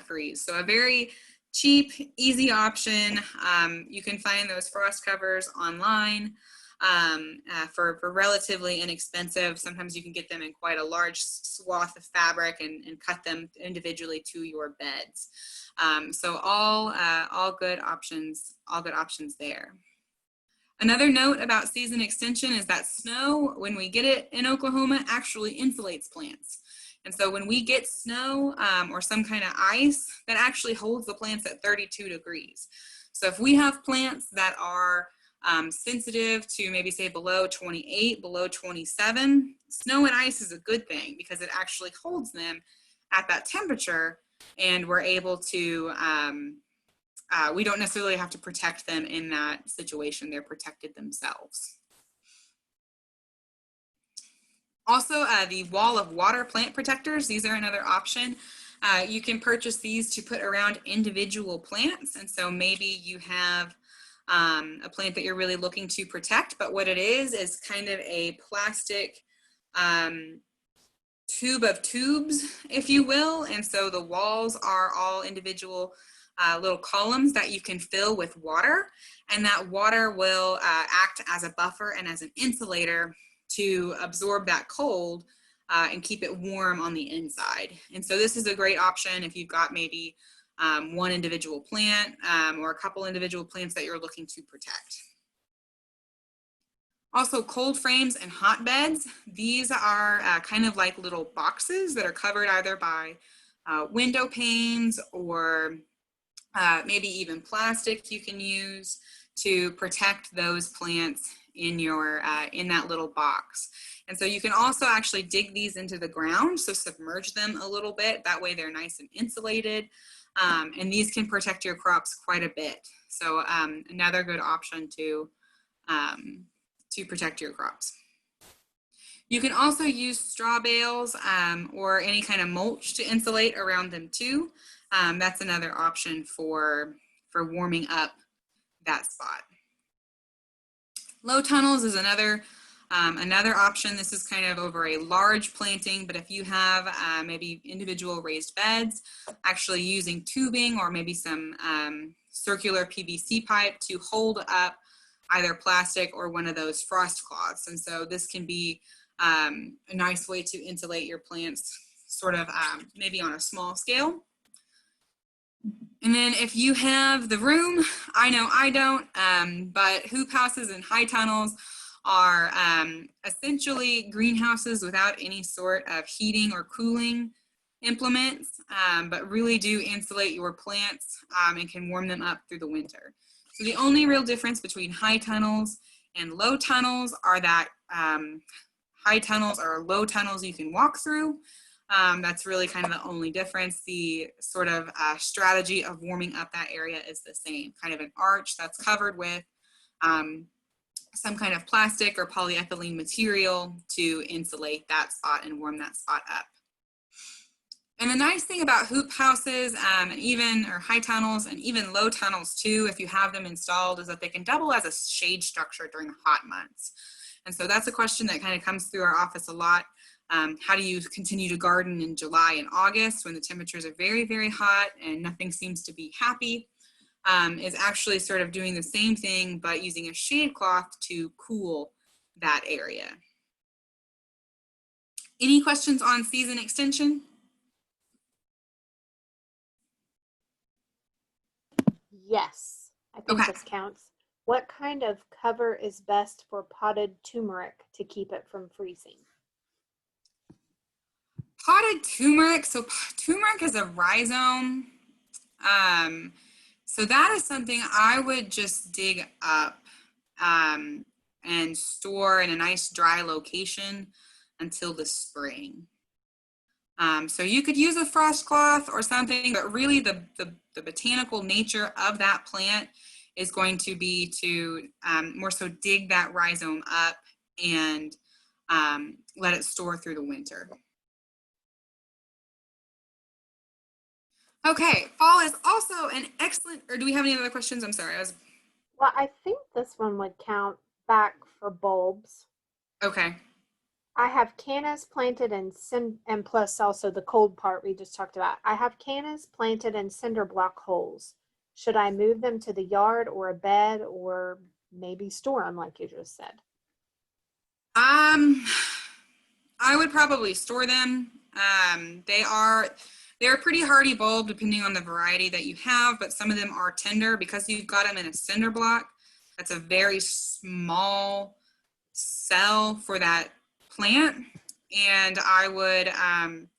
Speaker 2: freeze. So a very cheap, easy option. You can find those frost covers online for relatively inexpensive. Sometimes you can get them in quite a large swath of fabric and cut them individually to your beds. So all good options there. Another note about season extension is that snow, when we get it in Oklahoma, actually insulates plants. And so when we get snow or some kind of ice, that actually holds the plants at 32 degrees. So if we have plants that are sensitive to maybe say below 28, below 27, snow and ice is a good thing because it actually holds them at that temperature, and we're able to, we don't necessarily have to protect them in that situation. They're protected themselves. Also, the wall of water plant protectors, these are another option. You can purchase these to put around individual plants. And so maybe you have a plant that you're really looking to protect, but what it is kind of a plastic tube of tubes, if you will. And so the walls are all individual little columns that you can fill with water, and that water will act as a buffer and as an insulator to absorb that cold and keep it warm on the inside. And so this is a great option if you've got maybe one individual plant or a couple individual plants that you're looking to protect. Also, cold frames and hotbeds. These are kind of like little boxes that are covered either by window panes or maybe even plastic you can use to protect those plants in your in that little box. And so you can also actually dig these into the ground, so submerge them a little bit. That way they're nice and insulated. And these can protect your crops quite a bit. So another good option to protect your crops. You can also use straw bales or any kind of mulch to insulate around them too. That's another option for warming up that spot. Low tunnels is another option. This is kind of over a large planting, but if you have maybe individual raised beds, actually using tubing or maybe some circular PVC pipe to hold up either plastic or one of those frost cloths. And so this can be a nice way to insulate your plants sort of maybe on a small scale. And then if you have the room, I know I don't, but hoop houses and high tunnels are essentially greenhouses without any sort of heating or cooling implements, but really do insulate your plants and can warm them up through the winter. So the only real difference between high tunnels and low tunnels are that high tunnels are low tunnels you can walk through. That's really kind of the only difference. The sort of strategy of warming up that area is the same, kind of an arch that's covered with some kind of plastic or polyethylene material to insulate that spot and warm that spot up. And the nice thing about hoop houses or high tunnels and even low tunnels too, if you have them installed, is that they can double as a shade structure during the hot months. And so that's a question that kind of comes through our office a lot. How do you continue to garden in July and August when the temperatures are very, very hot and nothing seems to be happy? Is actually sort of doing the same thing, but using a shade cloth to cool that area. Any questions on season extension?
Speaker 1: Yes, I think
Speaker 2: Okay.
Speaker 1: this counts. What kind of cover is best for potted turmeric to keep it from freezing?
Speaker 2: Potted turmeric. So turmeric is a rhizome. So that is something I would just dig up and store in a nice dry location until the spring. So you could use a frost cloth or something, but really the botanical nature of that plant is going to be to more so dig that rhizome up and let it store through the winter. Okay, fall is also an excellent, or do we have any other questions? I'm sorry.
Speaker 1: Well, I think this one would count back for bulbs.
Speaker 2: Okay.
Speaker 1: I have cannas planted and plus also the cold part we just talked about. I have cannas planted in cinder block holes. Should I move them to the yard or a bed or maybe store them like you just said?
Speaker 2: I would probably store them. They're a pretty hardy bulb depending on the variety that you have, but some of them are tender because you've got them in a cinder block. That's a very small cell for that plant. And I would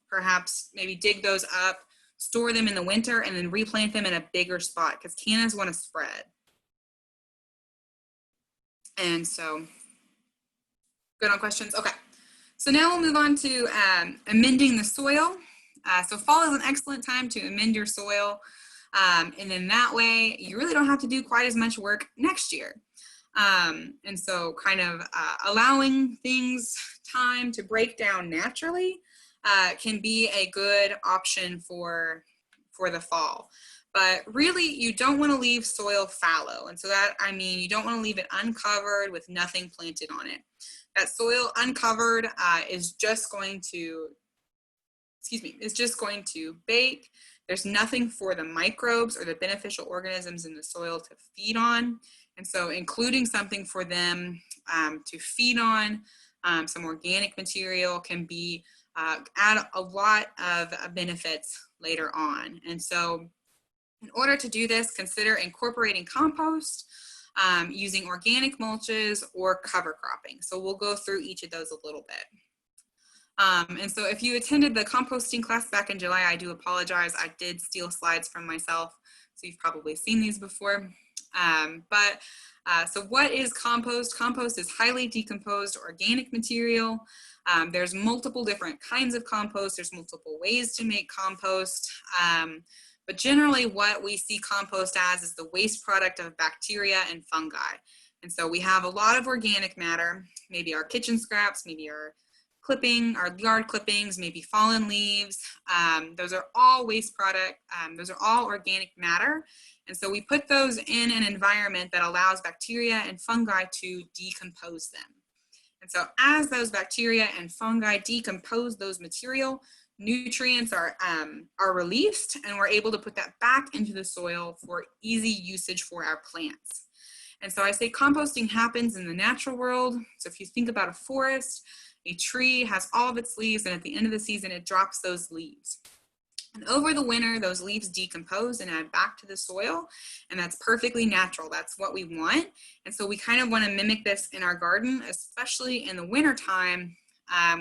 Speaker 2: perhaps maybe dig those up, store them in the winter, and then replant them in a bigger spot because cannas want to spread. And so, good on questions? Okay. So now we'll move on to amending the soil. So fall is an excellent time to amend your soil. And then that way, you really don't have to do quite as much work next year. And so kind of allowing things time to break down naturally can be a good option for the fall. But really, you don't want to leave soil fallow. And so that, I mean, you don't want to leave it uncovered with nothing planted on it. That soil uncovered is just going to, is just going to bake. There's nothing for the microbes or the beneficial organisms in the soil to feed on. And so including something for them to feed on, some organic material can be add a lot of benefits later on. And so in order to do this, consider incorporating compost, using organic mulches or cover cropping. So we'll go through each of those a little bit. And so if you attended the composting class back in July, I do apologize. I did steal slides from myself, so you've probably seen these before. So what is compost? Compost is highly decomposed organic material. There's multiple different kinds of compost. There's multiple ways to make compost. But generally what we see compost as is the waste product of bacteria and fungi. And so we have a lot of organic matter, maybe our kitchen scraps, maybe our yard clippings, maybe fallen leaves. Those are all waste product. Those are all organic matter. And so we put those in an environment that allows bacteria and fungi to decompose them. And so as those bacteria and fungi decompose those material, nutrients are released, and we're able to put that back into the soil for easy usage for our plants. And so I say composting happens in the natural world. So if you think about a forest, a tree has all of its leaves, and at the end of the season, it drops those leaves. And over the winter, those leaves decompose and add back to the soil, and that's perfectly natural. That's what we want. And so we kind of want to mimic this in our garden, especially in the winter time.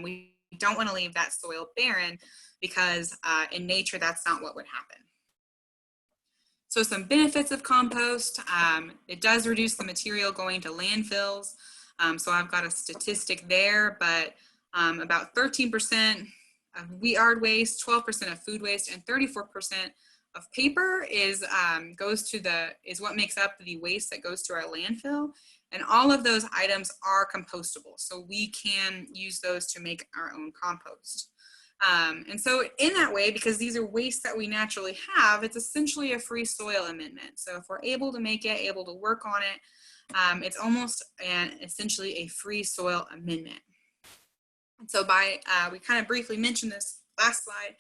Speaker 2: We don't want to leave that soil barren because in nature, that's not what would happen. So some benefits of compost, it does reduce the material going to landfills. So I've got a statistic there, but about 13% of yard waste, 12% of food waste, and 34% of paper is what makes up the waste that goes to our landfill. And all of those items are compostable. So we can use those to make our own compost. And so in that way, because these are wastes that we naturally have, it's essentially a free soil amendment. So if we're able to make it, able to work on it, it's almost essentially a free soil amendment. And so we kind of briefly mentioned this last slide,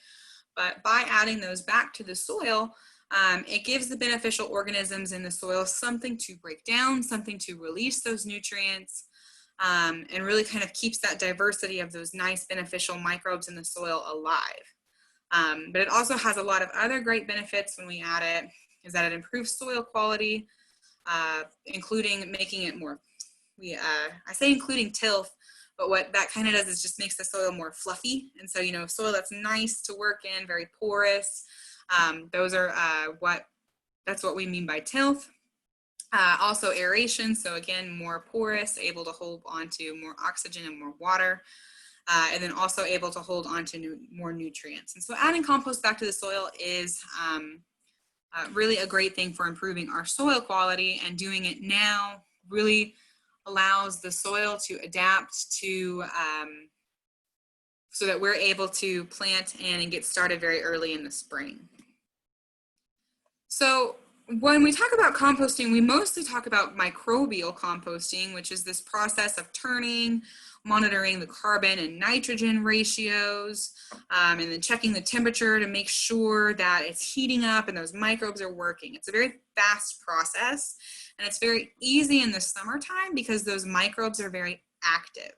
Speaker 2: but by adding those back to the soil, it gives the beneficial organisms in the soil something to break down, something to release those nutrients, and really kind of keeps that diversity of those nice beneficial microbes in the soil alive. But it also has a lot of other great benefits when we add it, is that it improves soil quality, including making it more, I say including tilth, but what that kind of does is just makes the soil more fluffy. And so, soil that's nice to work in, very porous, that's what we mean by tilth. Also aeration, so again, more porous, able to hold on to more oxygen and more water, and then also able to hold on to more nutrients. And so adding compost back to the soil is really a great thing for improving our soil quality, and doing it now really allows the soil to adapt to, so that we're able to plant and get started very early in the spring. So when we talk about composting, we mostly talk about microbial composting, which is this process of turning, monitoring the carbon and nitrogen ratios, and then checking the temperature to make sure that it's heating up and those microbes are working. It's a very fast process, and it's very easy in the summertime because those microbes are very active.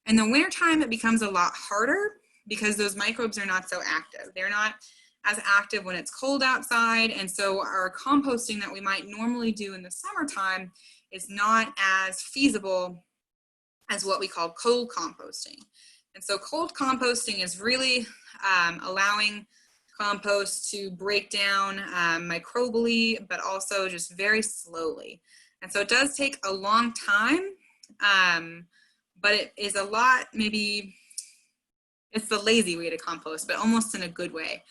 Speaker 2: In the wintertime, it becomes a lot harder because those microbes are not so active. They're not as active when it's cold outside, and so our composting that we might normally do in the summertime is not as feasible as what we call cold composting. And so cold composting is really allowing compost to break down microbially, but also just very slowly. And so it does take a long time, but it is a lot, maybe it's the lazy way to compost, but almost in a good way.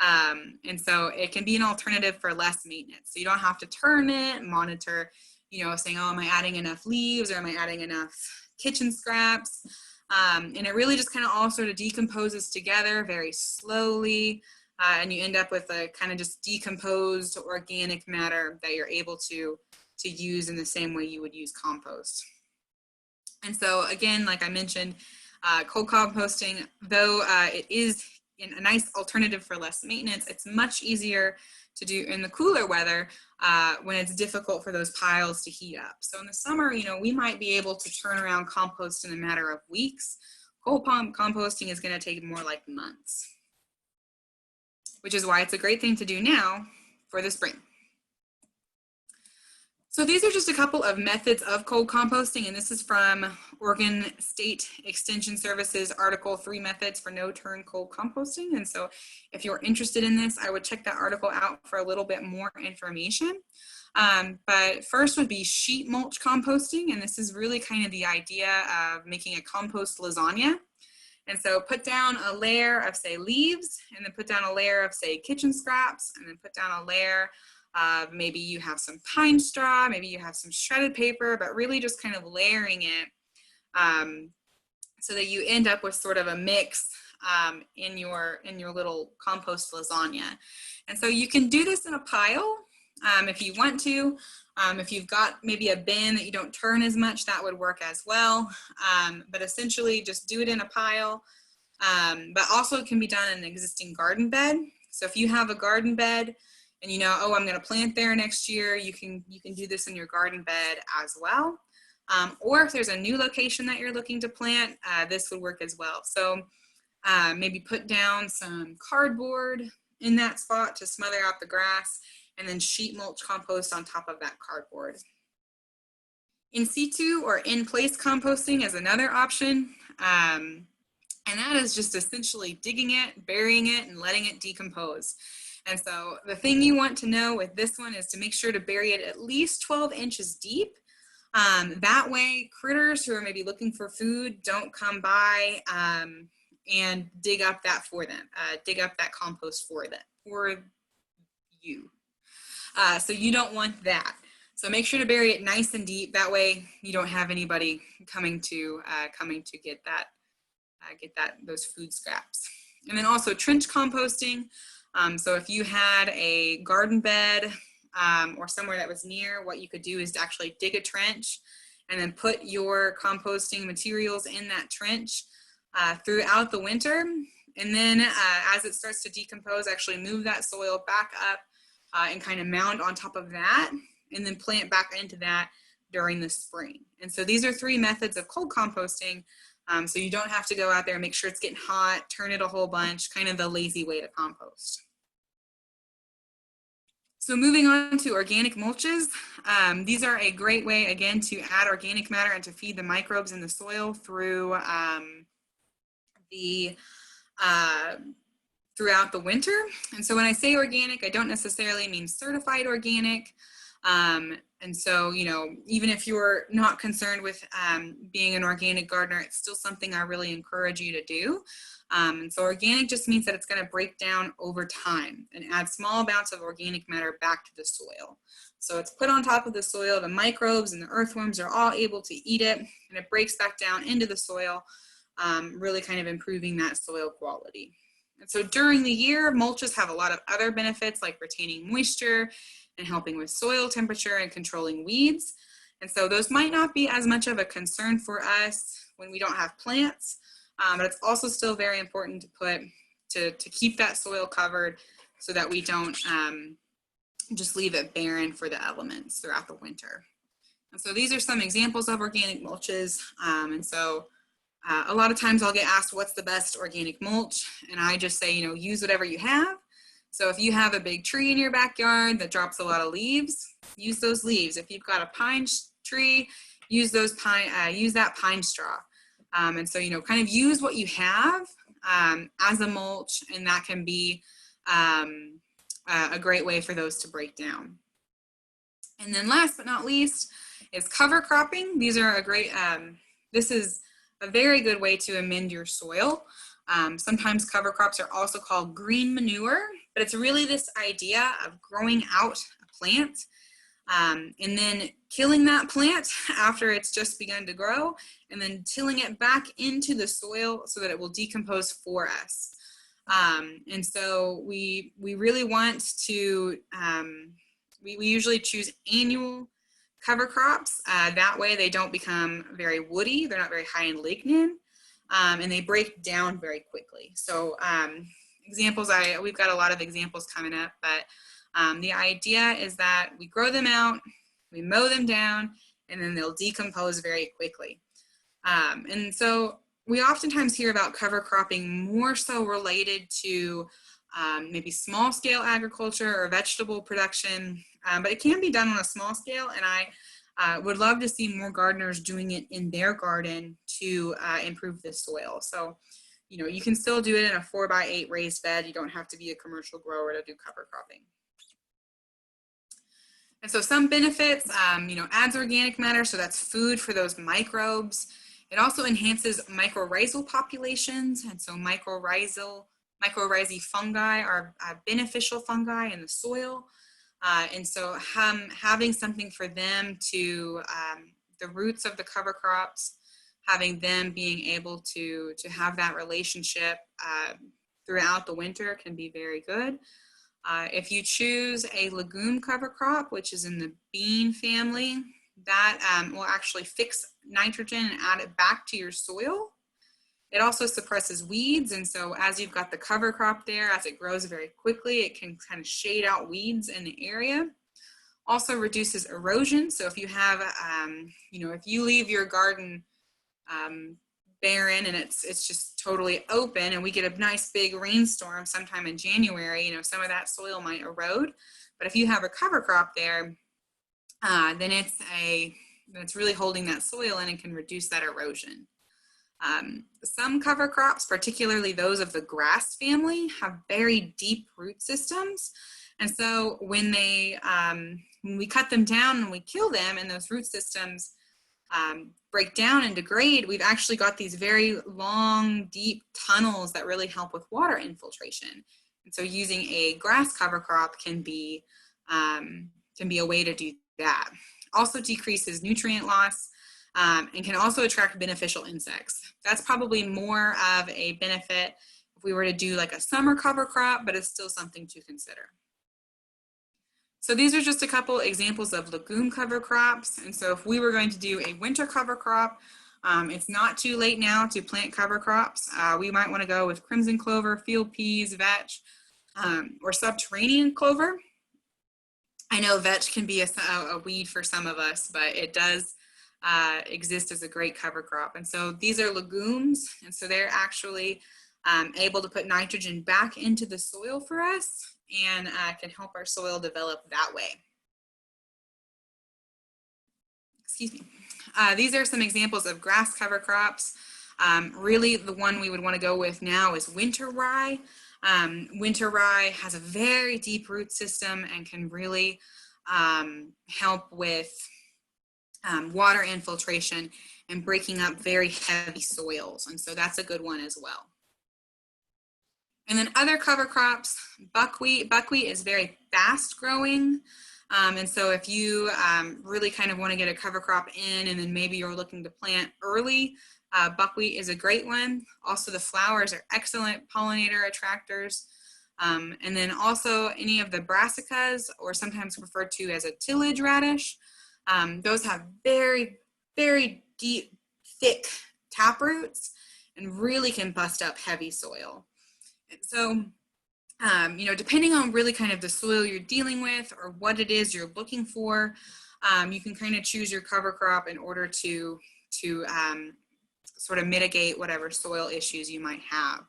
Speaker 2: And so it can be an alternative for less maintenance. So you don't have to turn it, monitor, you know, saying, oh, am I adding enough leaves or am I adding enough kitchen scraps? And it really just kind of all sort of decomposes together very slowly. And you end up with a kind of just decomposed organic matter that you're able to use in the same way you would use compost. And so again, like I mentioned, cold composting, though it is a nice alternative for less maintenance, it's much easier to do in the cooler weather when it's difficult for those piles to heat up. So in the summer, you know, we might be able to turn around compost in a matter of weeks. Cold composting is going to take more like months, which is why it's a great thing to do now for the spring. So these are just a couple of methods of cold composting, and this is from Oregon State Extension Services Article 3 Methods for No-Turn Cold Composting. And so if you're interested in this, I would check that article out for a little bit more information. But first would be sheet mulch composting, and this is really kind of the idea of making a compost lasagna. And so put down a layer of, say, leaves, and then put down a layer of, say, kitchen scraps, and then put down a layer maybe you have some pine straw, maybe you have some shredded paper, but really just kind of layering it so that you end up with sort of a mix in your little compost lasagna. And so you can do this in a pile if you want to. If you've got maybe a bin that you don't turn as much, that would work as well. But essentially just do it in a pile. But also it can be done in an existing garden bed. So if you have a garden bed, and you know, oh, I'm going to plant there next year, you can do this in your garden bed as well. Or if there's a new location that you're looking to plant, this would work as well. So maybe put down some cardboard in that spot to smother out the grass, and then sheet mulch compost on top of that cardboard. In situ or in place composting is another option. And that is just essentially digging it, burying it, and letting it decompose. And so the thing you want to know with this one is to make sure to bury it at least 12 inches deep. That way critters who are maybe looking for food don't come by and dig up that for them, dig up that compost for you. So you don't want that. So make sure to bury it nice and deep. That way you don't have anybody coming to get those food scraps. And then also trench composting. So if you had a garden bed or somewhere that was near, what you could do is to actually dig a trench and then put your composting materials in that trench throughout the winter. And then as it starts to decompose, actually move that soil back up and kind of mound on top of that, and then plant back into that during the spring. And so these are 3 methods of cold composting. So you don't have to go out there and make sure it's getting hot, turn it a whole bunch, kind of the lazy way to compost. So moving on to organic mulches. These are a great way, again, to add organic matter and to feed the microbes in the soil through throughout the winter. And so when I say organic, I don't necessarily mean certified organic. And so, you know, even if you're not concerned with being an organic gardener, it's still something I really encourage you to do. And so organic just means that it's going to break down over time and add small amounts of organic matter back to the soil. So it's put on top of the soil, the microbes and the earthworms are all able to eat it, and it breaks back down into the soil, really kind of improving that soil quality. And so during the year, mulches have a lot of other benefits like retaining moisture and helping with soil temperature and controlling weeds. And so those might not be as much of a concern for us when we don't have plants, but it's also still very important to keep that soil covered so that we don't just leave it barren for the elements throughout the winter. And so these are some examples of organic mulches. And so a lot of times I'll get asked, what's the best organic mulch? And I just say, you know, use whatever you have. So if you have a big tree in your backyard that drops a lot of leaves, use those leaves. If you've got a pine tree, use that pine straw. And so, you know, kind of use what you have as a mulch, and that can be a great way for those to break down. And then last but not least, is cover cropping. These are a great, this is a very good way to amend your soil. Sometimes cover crops are also called green manure, but it's really this idea of growing out a plant and then killing that plant after it's just begun to grow, and then tilling it back into the soil so that it will decompose for us. And so we really want to, we usually choose annual cover crops. That way they don't become very woody, they're not very high in lignin, and they break down very quickly. So examples, we've got a lot of examples coming up, but the idea is that we grow them out, we mow them down, and then they'll decompose very quickly. And so we oftentimes hear about cover cropping more so related to maybe small scale agriculture or vegetable production, but it can be done on a small scale, and I would love to see more gardeners doing it in their garden to improve the soil. So, you know, you can still do it in a 4x8 raised bed. You don't have to be a commercial grower to do cover cropping. And so some benefits, you know, adds organic matter, so that's food for those microbes. It also enhances mycorrhizal populations, and so mycorrhizae fungi are beneficial fungi in the soil. And so having something for them to, the roots of the cover crops, having them being able to have that relationship throughout the winter can be very good. If you choose a legume cover crop, which is in the bean family, that will actually fix nitrogen and add it back to your soil. It also suppresses weeds, and so as you've got the cover crop there, as it grows very quickly, it can kind of shade out weeds in the area. Also reduces erosion, so if you have, you know, if you leave your garden barren and it's just totally open, and we get a nice big rainstorm sometime in January, you know, some of that soil might erode. But if you have a cover crop there, then it's really holding that soil in and can reduce that erosion. Some cover crops, particularly those of the grass family, have very deep root systems. And so when we cut them down and we kill them and those root systems break down and degrade, we've actually got these very long, deep tunnels that really help with water infiltration. And so using a grass cover crop can be a way to do that. Also decreases nutrient loss and can also attract beneficial insects. That's probably more of a benefit if we were to do like a summer cover crop, but it's still something to consider. So these are just a couple examples of legume cover crops. And so if we were going to do a winter cover crop, it's not too late now to plant cover crops. We might want to go with crimson clover, field peas, vetch, or subterranean clover. I know vetch can be a weed for some of us, but it does exist as a great cover crop. And so these are legumes, and so they're actually able to put nitrogen back into the soil for us and can help our soil develop that way. Excuse me. These are some examples of grass cover crops. Really the one we would want to go with now is winter rye. Winter rye has a very deep root system and can really help with water infiltration and breaking up very heavy soils. And so that's a good one as well. And then other cover crops, buckwheat. Buckwheat is very fast growing. And so if you really kind of want to get a cover crop in and then maybe you're looking to plant early, buckwheat is a great one. Also the flowers are excellent pollinator attractors. And then also any of the brassicas, or sometimes referred to as a tillage radish. Those have very, very deep, thick tap roots and really can bust up heavy soil. So, you know, depending on really kind of the soil you're dealing with or what it is you're looking for, you can kind of choose your cover crop in order to sort of mitigate whatever soil issues you might have.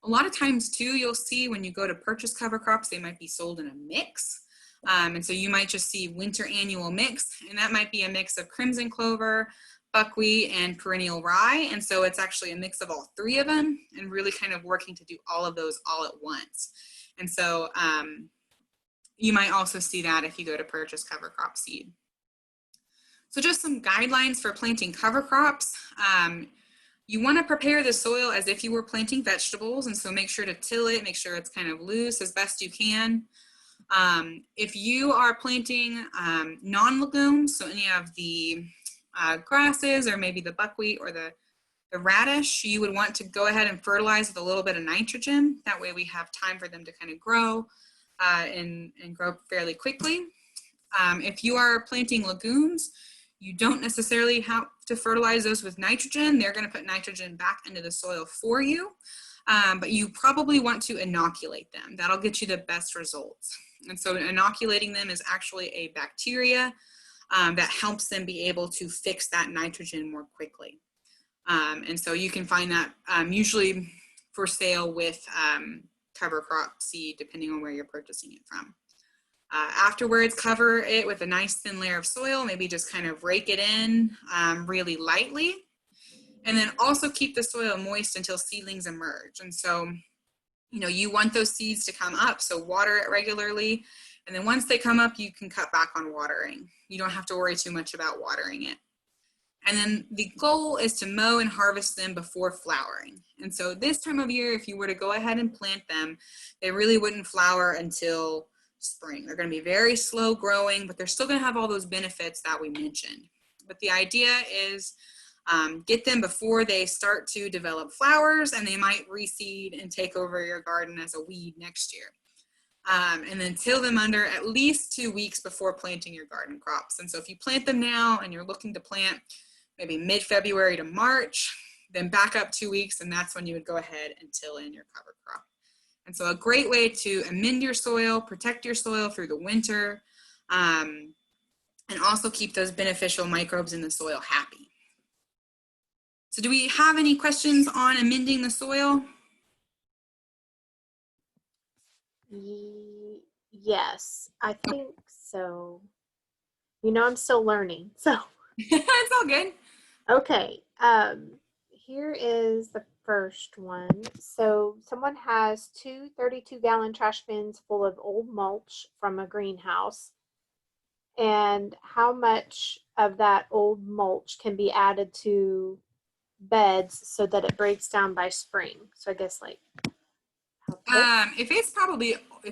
Speaker 2: A lot of times too, you'll see when you go to purchase cover crops, they might be sold in a mix. And so you might just see winter annual mix, and that might be a mix of crimson clover, buckwheat, and perennial rye. And so it's actually a mix of all three of them and really kind of working to do all of those all at once. And so you might also see that if you go to purchase cover crop seed. So just some guidelines for planting cover crops. You want to prepare the soil as if you were planting vegetables, and so make sure to till it, make sure it's kind of loose as best you can. If you are planting non-legumes, so any of the grasses or maybe the buckwheat or the radish, you would want to go ahead and fertilize with a little bit of nitrogen. That way we have time for them to kind of grow and grow fairly quickly. If you are planting legumes, you don't necessarily have to fertilize those with nitrogen. They're going to put nitrogen back into the soil for you, but you probably want to inoculate them. That'll get you the best results. And so inoculating them is actually a bacteria that helps them be able to fix that nitrogen more quickly. And so you can find that usually for sale with cover crop seed, depending on where you're purchasing it from. Afterwards, cover it with a nice thin layer of soil, maybe just kind of rake it in really lightly. And then also keep the soil moist until seedlings emerge. And so, you know, you want those seeds to come up, so water it regularly. And then once they come up, you can cut back on watering. You don't have to worry too much about watering it. And then the goal is to mow and harvest them before flowering. And so this time of year, if you were to go ahead and plant them, they really wouldn't flower until spring. They're going to be very slow growing, but they're still going to have all those benefits that we mentioned. But the idea is get them before they start to develop flowers, and they might reseed and take over your garden as a weed next year. And then till them under at least 2 weeks before planting your garden crops. And so if you plant them now and you're looking to plant maybe mid-February to March, then back up 2 weeks, and that's when you would go ahead and till in your cover crop. And so a great way to amend your soil, protect your soil through the winter, and also keep those beneficial microbes in the soil happy. So do we have any questions on amending the soil?
Speaker 1: Yes, I think so. You know, I'm still learning, so.
Speaker 2: It's all good.
Speaker 1: Okay, here is the first one. So someone has two 32-gallon trash bins full of old mulch from a greenhouse. And how much of that old mulch can be added to beds so that it breaks down by spring? So I guess like
Speaker 2: if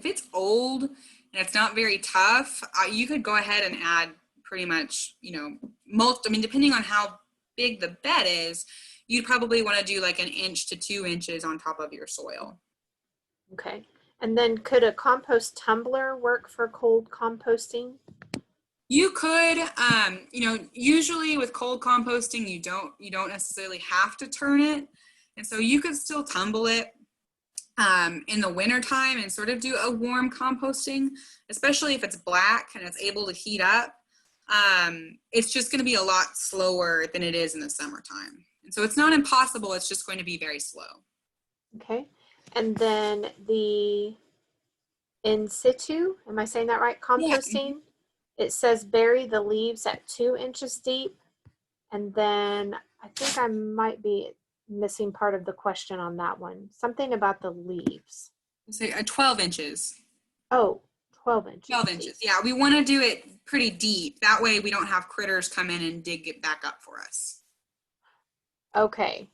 Speaker 2: it's old and it's not very tough, you could go ahead and add pretty much, you know, mulch. I mean, depending on how big the bed is, you'd probably want to do like 1 inch to 2 inches on top of your soil.
Speaker 1: Okay. And then could a compost tumbler work for cold composting?
Speaker 2: You could, you know, usually with cold composting, you don't necessarily have to turn it. And so you could still tumble it in the winter time and sort of do a warm composting, especially if it's black and it's able to heat up. It's just going to be a lot slower than it is in the summertime. And so it's not impossible. It's just going to be very slow.
Speaker 1: Okay. And then the in situ, am I saying that right? Composting. Yeah. It says bury the leaves at 2 inches deep. And then I think I might be missing part of the question on that one. Something about the leaves.
Speaker 2: Say 12 inches.
Speaker 1: Oh, 12 inches.
Speaker 2: 12 inches. Yeah, we want to do it pretty deep. That way we don't have critters come in and dig it back up for us.
Speaker 1: Okay.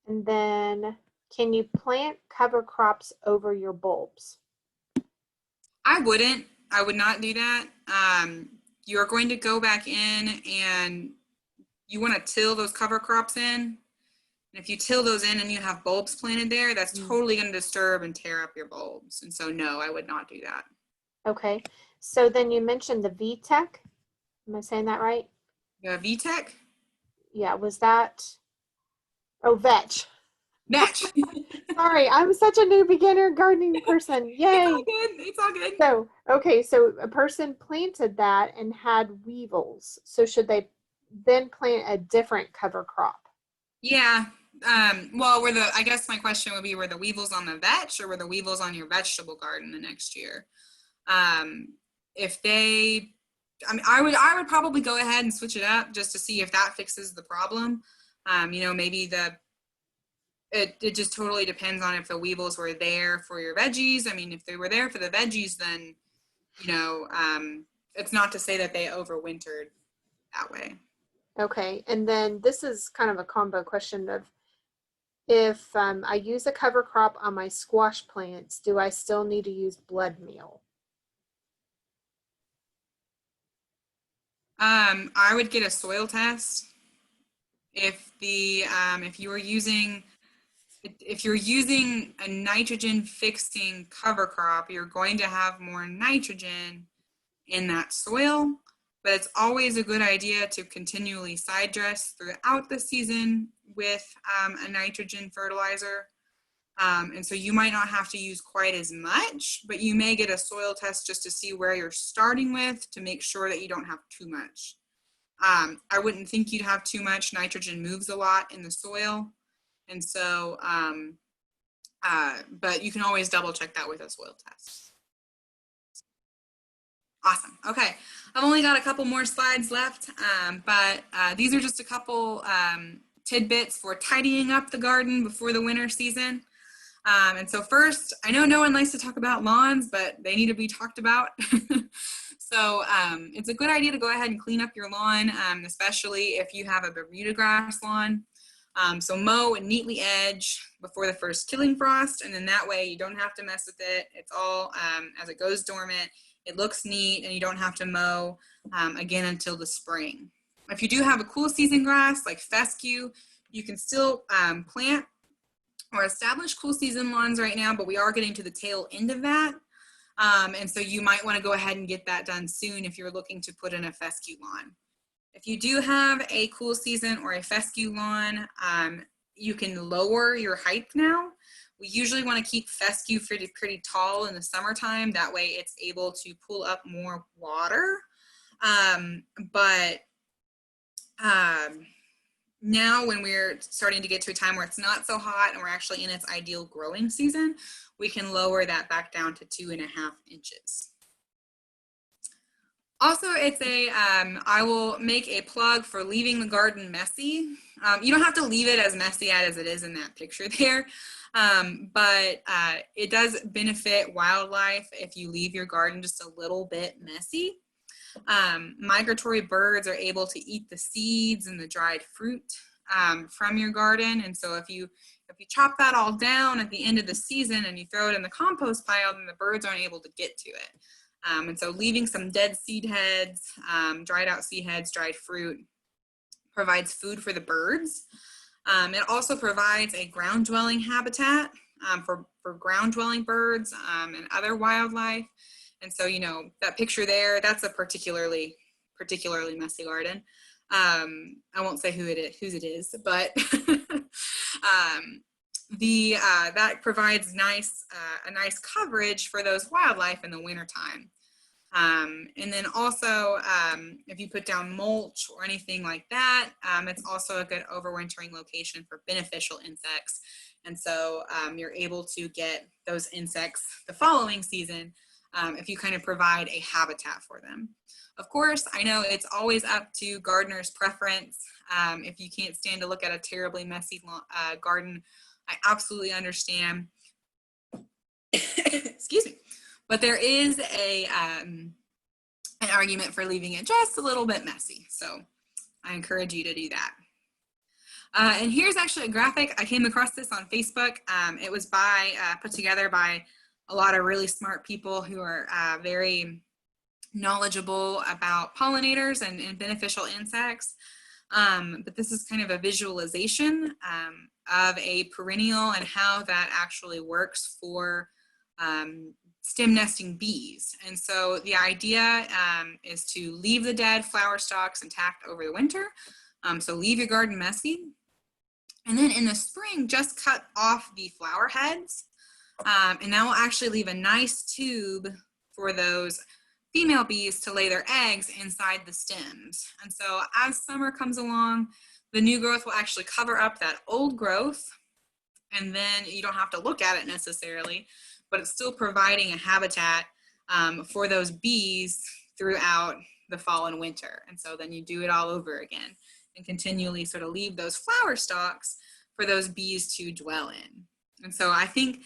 Speaker 1: And then can you plant cover crops over your bulbs?
Speaker 2: I wouldn't. I would not do that. You're going to go back in and you want to till those cover crops in. And if you till those in and you have bulbs planted there, that's totally going to disturb and tear up your bulbs. And so no, I would not do that.
Speaker 1: Okay. So then you mentioned the VTech. Am I saying that right?
Speaker 2: The VTech?
Speaker 1: Yeah, was that? Oh, Vetch.
Speaker 2: Vetch.
Speaker 1: Sorry, I'm such a new beginner gardening person. Yay.
Speaker 2: It's all good. It's all good.
Speaker 1: So, okay, so a person planted that and had weevils. So should they then plant a different cover crop?
Speaker 2: Yeah. Well, I guess my question would be, were the weevils on the vetch or were the weevils on your vegetable garden the next year? If they, I mean, I would probably go ahead and switch it up just to see if that fixes the problem. You know, maybe it just totally depends on if the weevils were there for your veggies. I mean, if they were there for the veggies, then, you know, it's not to say that they overwintered that way.
Speaker 1: Okay, and then this is kind of a combo question of if I use a cover crop on my squash plants, do I still need to use blood meal?
Speaker 2: I would get a soil test. If you're using a nitrogen fixing cover crop, you're going to have more nitrogen in that soil, but it's always a good idea to continually side dress throughout the season with a nitrogen fertilizer. And so you might not have to use quite as much, but you may get a soil test just to see where you're starting with to make sure that you don't have too much. I wouldn't think you'd have too much. Nitrogen moves a lot in the soil. And so, but you can always double check that with a soil test. Awesome. Okay, I've only got a couple more slides left, but these are just a couple tidbits for tidying up the garden before the winter season. And so first, I know no one likes to talk about lawns, but they need to be talked about. So it's a good idea to go ahead and clean up your lawn, especially if you have a Bermuda grass lawn. So mow and neatly edge before the first killing frost, and then that way you don't have to mess with it. It's all, as it goes dormant, it looks neat, and you don't have to mow again until the spring. If you do have a cool season grass like fescue, you can still plant or establish cool season lawns right now, but we are getting to the tail end of that. And so you might want to go ahead and get that done soon if you're looking to put in a fescue lawn. If you do have a cool season or a fescue lawn, you can lower your height now. We usually want to keep fescue pretty tall in the summertime. That way it's able to pull up more water. Now when we're starting to get to a time where it's not so hot and we're actually in its ideal growing season, we can lower that back down to 2.5 inches. Also, it's I will make a plug for leaving the garden messy. You don't have to leave it as messy as it is in that picture there, but it does benefit wildlife if you leave your garden just a little bit messy. Migratory birds are able to eat the seeds and the dried fruit from your garden, and so if you chop that all down at the end of the season and you throw it in the compost pile, then the birds aren't able to get to it. And so leaving some dead seed heads, dried out seed heads, dried fruit provides food for the birds. It also provides a ground dwelling habitat for ground dwelling birds and other wildlife. And so, you know, that picture there, that's a particularly messy garden. I won't say whose it is, but that provides a nice coverage for those wildlife in the wintertime. And then also, if you put down mulch or anything like that, it's also a good overwintering location for beneficial insects. And so you're able to get those insects the following season if you kind of provide a habitat for them. Of course, I know it's always up to gardeners' preference. If you can't stand to look at a terribly messy garden, I absolutely understand. Excuse me. But there is an argument for leaving it just a little bit messy. So I encourage you to do that. And here's actually a graphic. I came across this on Facebook. It was put together by a lot of really smart people who are very knowledgeable about pollinators and beneficial insects. But this is kind of a visualization of a perennial and how that actually works for stem nesting bees. And so the idea is to leave the dead flower stalks intact over the winter. So leave your garden messy. And then in the spring, just cut off the flower heads. And that will actually leave a nice tube for those female bees to lay their eggs inside the stems. And so as summer comes along, the new growth will actually cover up that old growth. And then you don't have to look at it necessarily, but it's still providing a habitat for those bees throughout the fall and winter. And so then you do it all over again and continually sort of leave those flower stalks for those bees to dwell in. And so I think,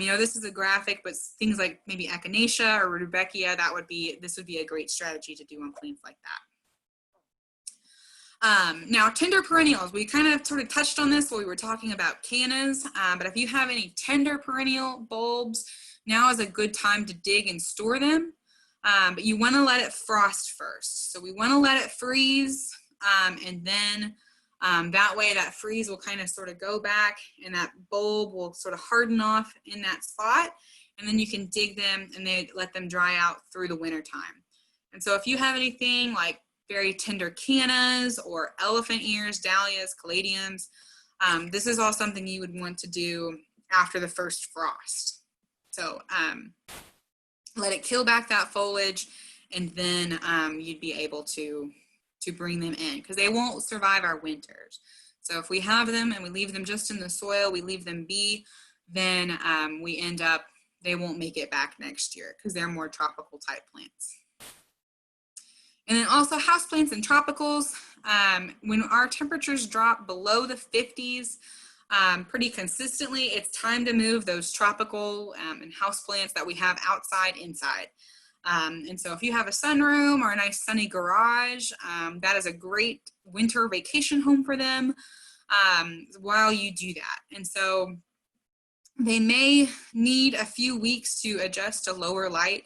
Speaker 2: you know, this is a graphic, but things like maybe Echinacea or Rudbeckia, this would be a great strategy to do on plants like that. Now, tender perennials, we kind of sort of touched on this while we were talking about cannas, but if you have any tender perennial bulbs, now is a good time to dig and store them. But you want to let it frost first. So we want to let it freeze, and then that way that freeze will kind of sort of go back and that bulb will sort of harden off in that spot. And then you can dig them and they let them dry out through the winter time. And so if you have anything like very tender cannas or elephant ears, dahlias, caladiums, this is all something you would want to do after the first frost. So let it kill back that foliage, and then you'd be able to bring them in because they won't survive our winters. So if we have them and we leave them just in the soil, we leave them be, then we end up, they won't make it back next year because they're more tropical type plants. And then also houseplants and tropicals, when our temperatures drop below the 50s pretty consistently, it's time to move those tropical and houseplants that we have outside inside. And so if you have a sunroom or a nice sunny garage, that is a great winter vacation home for them while you do that. And so they may need a few weeks to adjust to lower light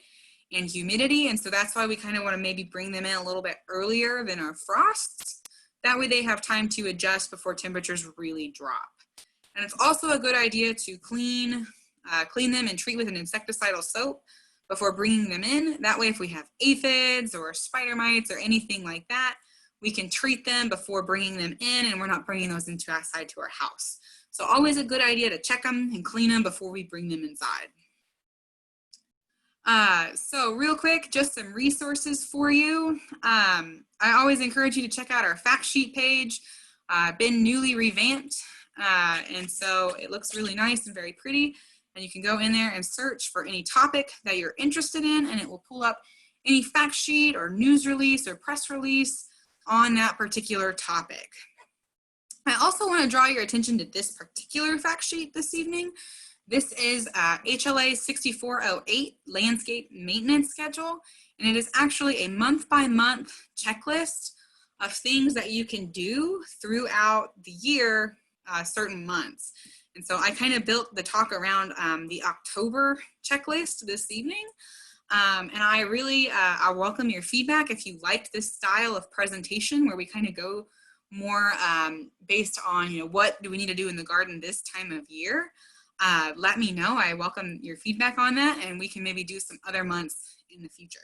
Speaker 2: and humidity. And so that's why we kind of want to maybe bring them in a little bit earlier than our frosts. That way they have time to adjust before temperatures really drop. And it's also a good idea to clean them and treat with an insecticidal soap before bringing them in. That way, if we have aphids or spider mites or anything like that, we can treat them before bringing them in, and we're not bringing those inside to our house. So always a good idea to check them and clean them before we bring them inside. So real quick, just some resources for you. I always encourage you to check out our fact sheet page. Been newly revamped, and so it looks really nice and very pretty. And you can go in there and search for any topic that you're interested in, and it will pull up any fact sheet or news release or press release on that particular topic. I also want to draw your attention to this particular fact sheet this evening. This is HLA 6408 Landscape Maintenance Schedule, and it is actually a month-by-month checklist of things that you can do throughout the year, certain months. And so I kind of built the talk around the October checklist this evening. And I really, I welcome your feedback if you like this style of presentation where we kind of go more based on, what do we need to do in the garden this time of year. Let me know. I welcome your feedback on that, and we can maybe do some other months in the future.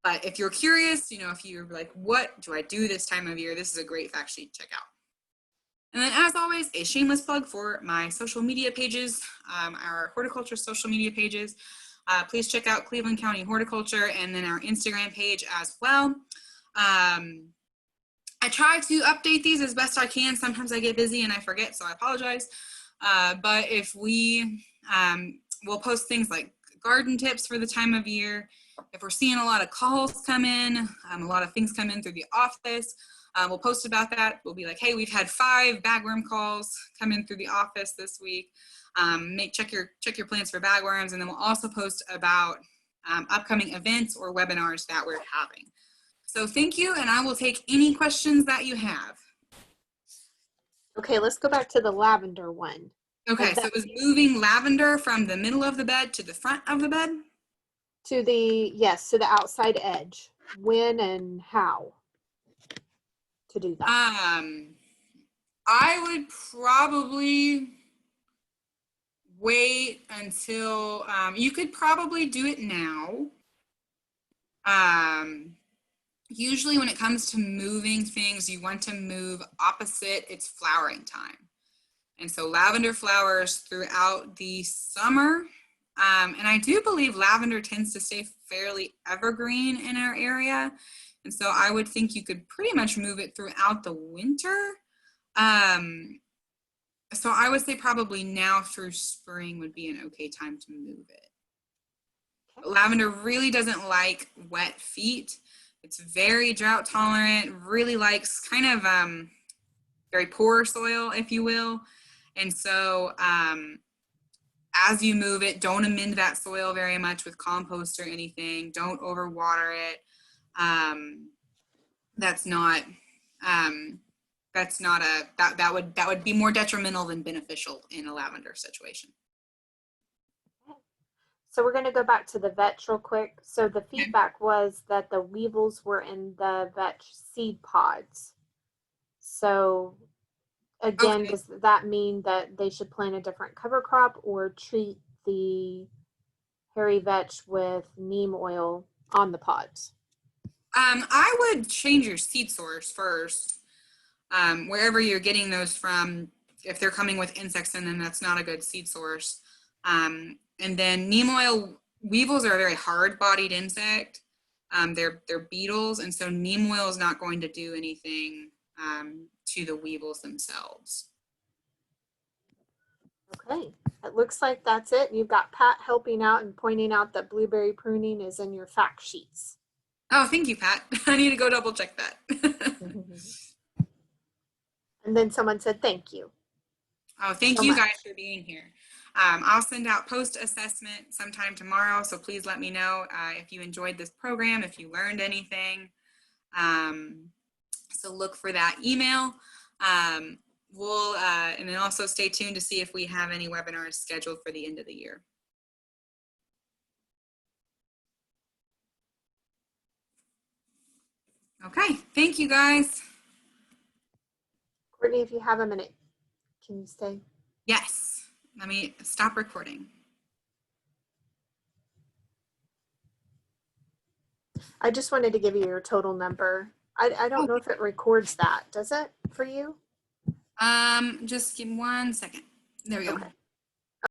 Speaker 2: But if you're curious, if you're like, what do I do this time of year? This is a great fact sheet to check out. And then as always, a shameless plug for my social media pages, our horticulture social media pages. Please check out Cleveland County Horticulture and then our Instagram page as well. I try to update these as best I can. Sometimes I get busy and I forget, so I apologize. But if we'll post things like garden tips for the time of year. If we're seeing a lot of calls come in, a lot of things come in through the office, we'll post about that. We'll be like, hey, we've had 5 bagworm calls come in through the office this week. Check your plants for bagworms, and then we'll also post about upcoming events or webinars that we're having. So thank you, and I will take any questions that you have.
Speaker 1: Okay, let's go back to the lavender one.
Speaker 2: Okay, so it was moving lavender from the middle of the bed to the front of the bed?
Speaker 1: To the outside edge. When and how to do that?
Speaker 2: I would probably wait until, you could probably do it now. Usually when it comes to moving things, you want to move opposite its flowering time. And so lavender flowers throughout the summer. And I do believe lavender tends to stay fairly evergreen in our area. And so I would think you could pretty much move it throughout the winter. So I would say probably now through spring would be an okay time to move it. Okay. Lavender really doesn't like wet feet. It's very drought tolerant, really likes kind of very poor soil, if you will. And so as you move it, don't amend that soil very much with compost or anything. Don't overwater it. That's not that's not that would be more detrimental than beneficial in a lavender situation.
Speaker 1: So we're going to go back to the vetch real quick. So the feedback was that the weevils were in the vetch seed pods. So again, does that mean that they should plant a different cover crop or treat the hairy vetch with neem oil on the pods?
Speaker 2: I would change your seed source first. Wherever you're getting those from, if they're coming with insects in them, that's not a good seed source. And then neem oil, weevils are a very hard-bodied insect. They're beetles, and so neem oil is not going to do anything to the weevils themselves.
Speaker 1: Okay, it looks like that's it. You've got Pat helping out and pointing out that blueberry pruning is in your fact sheets.
Speaker 2: Oh, thank you, Pat. I need to go double check that.
Speaker 1: And then someone said, thank you.
Speaker 2: Oh, thank you guys for being here. I'll send out post-assessment sometime tomorrow, so please let me know if you enjoyed this program, if you learned anything. So look for that email. And then also stay tuned to see if we have any webinars scheduled for the end of the year. Okay, thank you guys.
Speaker 1: Courtney, if you have a minute, can you stay?
Speaker 2: Yes. Let me stop recording.
Speaker 1: I just wanted to give you your total number. I don't know if it records that. Does it for you?
Speaker 2: Just give me 1 second. There we go.
Speaker 1: Okay.